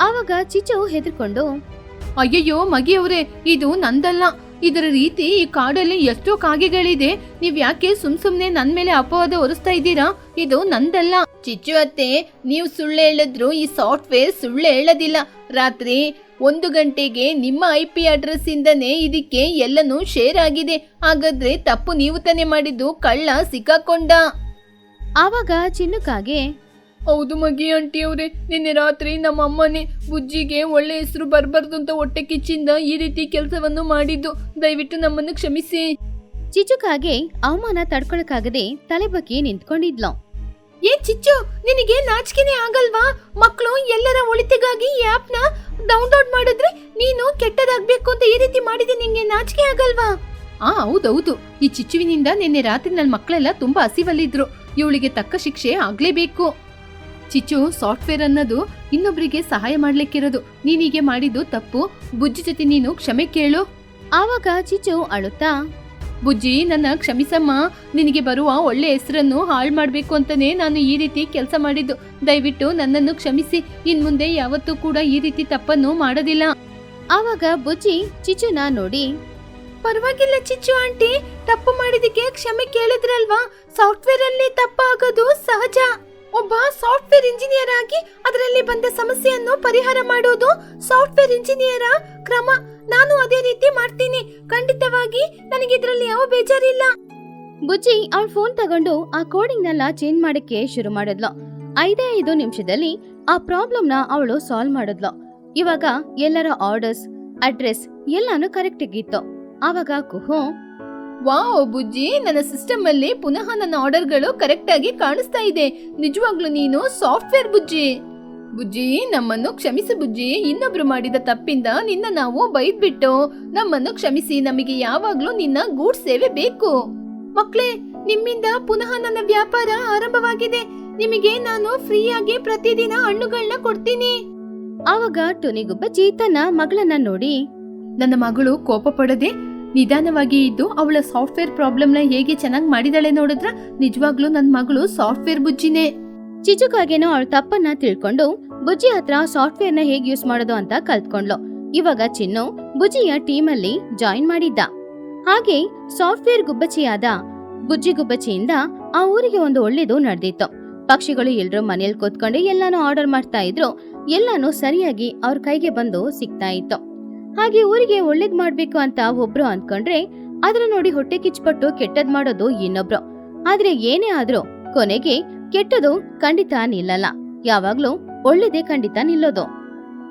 ಆವಾಗ ಚಿಚ್ಚು ಹೆದರ್ಕೊಂಡು, ಅಯ್ಯಯ್ಯೋ ಮಗಿಯವ್ರೆ, ಇದು ನಂದಲ್ಲ. ಇದರ ರೀತಿ ಈ ಕಾಡಲ್ಲಿ ಎಷ್ಟೋ ಕಾಗೆಗಳಿದೆ. ನೀವ್ ಯಾಕೆ ಸುಮ್ನೆ ನನ್ ಮೇಲೆ ಅಪವಾದ ಹೊರಿಸ್ತಾ ಇದ್ದೀರಾ? ಇದು ನಂದಲ್ಲ. ಚಿಚ್ಚು ಅತ್ತೆ, ನೀವು ಸುಳ್ಳು ಹೇಳಿದ್ರು ಈ ಸಾಫ್ಟ್ವೇರ್ ಸುಳ್ಳು ಹೇಳೋದಿಲ್ಲ. ರಾತ್ರಿ 1 ಗಂಟೆಗೆ ನಿಮ್ಮ IP ಅಡ್ರೆಸ್ ಇಂದನೇ ಇದಕ್ಕೆ ಎಲ್ಲನೂ ಶೇರ್ ಆಗಿದೆ. ಹಾಗಾದ್ರೆ ತಪ್ಪು ನೀವು ತಾನೇ ಮಾಡಿದ್ದು, ಕಳ್ಳ ಸಿಕ್ಕಾಕೊಂಡ. ಆವಾಗ ಚಿನ್ನುಕಾಗೆ ಹೌದು ಮಗಿ ಆಂಟಿ ಅವರೇ, ನಿನ್ನೆ ರಾತ್ರಿ ನಮ್ಮ ಅಮ್ಮನೇ ಬುಜ್ಜಿಗೆ ಒಳ್ಳೆ ಹೆಸರು ಬರ್ಬಾರ್ದು ಅಂತ ಹೊಟ್ಟೆ ಕಿಚ್ಚಿಂದ ಈ ರೀತಿ ಕೆಲಸವನ್ನು ಮಾಡಿದ್ದು. ದಯವಿಟ್ಟು ನಮ್ಮನ್ನು ಕ್ಷಮಿಸಿ. ಚಿಚುಕಾಗೆ ಅವಮಾನ ತಡ್ಕೊಳಕ್ಕಾಗದೆ ತಲೆ ಬಗ್ಗಿ ನಿಂತ್ಕೊಂಡಿದ್ಲು. ಚಿಚ್ಚು, ನಿನಗೆ ನಾಚಿಕೆನೇ ಆಗಲ್ವಾ? ಮಕ್ಕಳು ಎಲ್ಲರ ಒಳಿತಿಗಾಗಿ ಈ ಆಪ್ನ ಡೌನ್ಲೋಡ್ ಮಾಡಿದ್ರೆ ನೀನು ಕೆಟ್ಟದಾಗ್ಬೇಕು ಅಂತ ಈ ರೀತಿ ಮಾಡಿದ್ರೆ ನಿಂಗೆ ನಾಚಿಕೆ ಆಗಲ್ವಾ? ಹೌದೌದು, ಈ ಚಿಚ್ಚುವಿನಿಂದ ನಿನ್ನೆ ರಾತ್ರಿ ನನ್ನ ಮಕ್ಕಳೆಲ್ಲ ತುಂಬಾ ಹಸಿವಲ್ಲಿದ್ರು. ಇವಳಿಗೆ ತಕ್ಕ ಶಿಕ್ಷೆ ಆಗ್ಲೇಬೇಕು. ಚಿಚ್ಚು, ಸಾಫ್ಟ್ವೇರ್ ಅನ್ನೋದು ಇನ್ನೊಬ್ರಿಗೆ ಸಹಾಯ ಮಾಡ್ಲಿಕ್ಕಿರೋದು. ನೀನೀಗೆ ಮಾಡಿದ್ದು ತಪ್ಪು. ಬುಜ್ಜಿ ಜೊತೆ ನೀನು ಕ್ಷಮೆ ಕೇಳು. ಆವಾಗ ಚಿಚ್ಚು ಅಳುತ್ತಾ, ಬುಜ್ಜಿ, ನನ್ನ ಕ್ಷಮಿಸಮ್ಮ. ನಿನಗೆ ಬರುವ ಒಳ್ಳೆ ಹೆಸರನ್ನು ಹಾಳು ಮಾಡ್ಬೇಕು ಅಂತಾನೆ ನಾನು ಈ ರೀತಿ ಕೆಲಸ ಮಾಡಿದ್ದು. ದಯವಿಟ್ಟು ನನ್ನನ್ನು ಕ್ಷಮಿಸಿ. ಇನ್ಮುಂದೆ ಯಾವತ್ತೂ ಕೂಡ ಈ ರೀತಿ ತಪ್ಪನ್ನು ಮಾಡೋದಿಲ್ಲ. ಆವಾಗ ಬುಜ್ಜಿ ಚಿಚ್ಚುನ ನೋಡಿ, ಪರವಾಗಿಲ್ಲ ಚಿಚ್ಚು ಆಂಟಿ, ತಪ್ಪು ಮಾಡಿದಕ್ಕೆ ಕ್ಷಮೆ ಕೇಳಿದ್ರಲ್ವಾ? ಸಾಫ್ಟ್ವೇರ್ ಅಲ್ಲಿ ತಪ್ಪಾಗೋದು ಸಹಜ. ಒಬ್ಬ ಸಾಫ್ಟ್ವೇರ್ ಇಂಜಿನಿಯರ್ ಆಗಿ ಅದರಲ್ಲಿ ಬಂದ ಸಮಸ್ಯೆಯನ್ನು ಪರಿಹಾರ ಮಾಡೋದು ಸಾಫ್ಟ್ವೇರ್ ಇಂಜಿನಿಯರ್ ಕ್ರಮ. ನಾನು ಅದೇ ರೀತಿ ಮಾಡ್ತೀನಿ. ಖಂಡಿತವಾಗಿ ನನಗೆ ಇದರಲ್ಲಿ ಯಾವ ಬೇಜಾರಿಲ್ಲ. ಬುಜ್ಜಿ ಅವಳ ಫೋನ್ ತಗೊಂಡು ಆ ಕೋಡಿಂಗ್ ನೆಲ್ಲ ಚೇಂಜ್ ಮಾಡಕ್ಕೆ ಶುರು ಮಾಡಿದ್ಲು. 5 ನಿಮಿಷದಲ್ಲಿ ಆ ಪ್ರಾಬ್ಲಮ್ ನ ಅವಳು ಸಾಲ್ವ್ ಮಾಡಿದ್ಲು. ಇವಾಗ ಎಲ್ಲರ ಆರ್ಡರ್ಸ್, ಅಡ್ರೆಸ್ ಎಲ್ಲಾನು ಕರೆಕ್ಟ್ ಆಗಿತ್ತು. ಆವಾಗ ಕುಹು, ವಾವ್ ಬುಜ್ಜಿ, ನನ್ನ ಸಿಸ್ಟಮ್ ಅಲ್ಲಿ ಪುನಃ ನನ್ನ ಆರ್ಡರ್ಗಳು ಕರೆಕ್ಟ್ ಆಗಿ ಕಾಣಿಸ್ತಾ ಇದೆ. ನಿಜವಾಗ್ಲೂ ನೀನು ಸಾಫ್ಟ್ವೇರ್ ಬುಜ್ಜಿ. ಬುಜ್ಜಿ, ನಮ್ಮನ್ನು ಕ್ಷಮಿಸು ಬುಜ್ಜಿ. ಇನ್ನೊಬ್ರು ಮಾಡಿದ ತಪ್ಪಿಂದ ನಿನ್ನ ನಾವು ಬೈದ್ಬಿಟ್ಟು ನಮ್ಮನ್ನು ಕ್ಷಮಿಸಿ. ನಮಗೆ ಯಾವಾಗ್ಲೂ ನಿನ್ನ ಗೂಡ್ ಸೇವೆ ಬೇಕು. ಮಕ್ಳೇ, ನಿಮ್ಮಿಂದ ಪುನಃ ನನ್ನ ವ್ಯಾಪಾರ ಆರಂಭವಾಗಿದೆ. ನಿಮಗೆ ನಾನು ಫ್ರೀಯಾಗಿ ಪ್ರತಿದಿನ ಹಣ್ಣುಗಳನ್ನ ಕೊಡ್ತೀನಿ. ಆವಾಗ ಟುನಿಗುಬ್ಬಚ್ಚಿ ತನ್ನ ಮಗಳನ್ನ ನೋಡಿ, ನನ್ನ ಮಗಳು ಕೋಪ ಪಡದೆ ನಿಧಾನವಾಗಿ ಇದ್ದು ಅವಳ ಸಾಫ್ಟ್ವೇರ್ ಪ್ರಾಬ್ಲಮ್ನ ಹೇಗೆ ಚೆನ್ನಾಗಿ ಮಾಡಿದಾಳೆ ನೋಡಿದ್ರ? ನಿಜವಾಗ್ಲೂ ನನ್ನ ಮಗಳು ಸಾಫ್ಟ್ವೇರ್ ಬುಜ್ಜಿನೇ. ಚಿಚುಕಾಗೇನೋ ಅವಳ ತಪ್ಪನ್ನ ತಿಳ್ಕೊಂಡು ಬುಜ್ಜಿ ಹತ್ರ ಸಾಫ್ಟ್ವೇರ್ ನ ಹೇಗ್ ಯೂಸ್ ಮಾಡೋದು ಅಂತ ಕಲ್ತ್ಕೊಂಡ್ಲು. ಇವಾಗ ಚಿನ್ನು ಬುಜ್ಜಿಯ ಟೀಮ್ ಅಲ್ಲಿ ಜಾಯಿನ್ ಮಾಡಿದ್ದ. ಹಾಗೆ ಸಾಫ್ಟ್ವೇರ್ ಗುಬ್ಬಚ್ಚಿಯಾದ ಬುಜ್ಜಿ ಗುಬ್ಬಚ್ಚಿಯಿಂದ ಆ ಊರಿಗೆ ಒಂದು ಒಳ್ಳೇದು ನಡೆದಿತ್ತು. ಪಕ್ಷಿಗಳು ಎಲ್ರೂ ಮನೇಲಿ ಕೂತ್ಕೊಂಡು ಎಲ್ಲಾನು ಆರ್ಡರ್ ಮಾಡ್ತಾ ಇದ್ರು. ಎಲ್ಲಾನು ಸರಿಯಾಗಿ ಅವ್ರ ಕೈಗೆ ಬಂದು ಸಿಗ್ತಾ ಇತ್ತು. ಹಾಗೆ ಊರಿಗೆ ಒಳ್ಳೇದ್ ಮಾಡ್ಬೇಕು ಅಂತ ಒಬ್ರು ಅನ್ಕೊಂಡ್ರೆ ಅದ್ರ ನೋಡಿ ಹೊಟ್ಟೆ ಕಿಚ್ಪಟ್ಟು ಕೆಟ್ಟದ್ ಮಾಡೋದು ಇನ್ನೊಬ್ರು. ಆದ್ರೆ ಏನೇ ಆದ್ರೂ ಕೊನೆಗೆ ಕೆಟ್ಟದು ಖಂಡಿತ ನಿಲ್ಲಲ್ಲ. ಯಾವಾಗ್ಲೂ ಒಳ್ಳೇದೇ ಖಂಡಿತ ನಿಲ್ಲೋದು.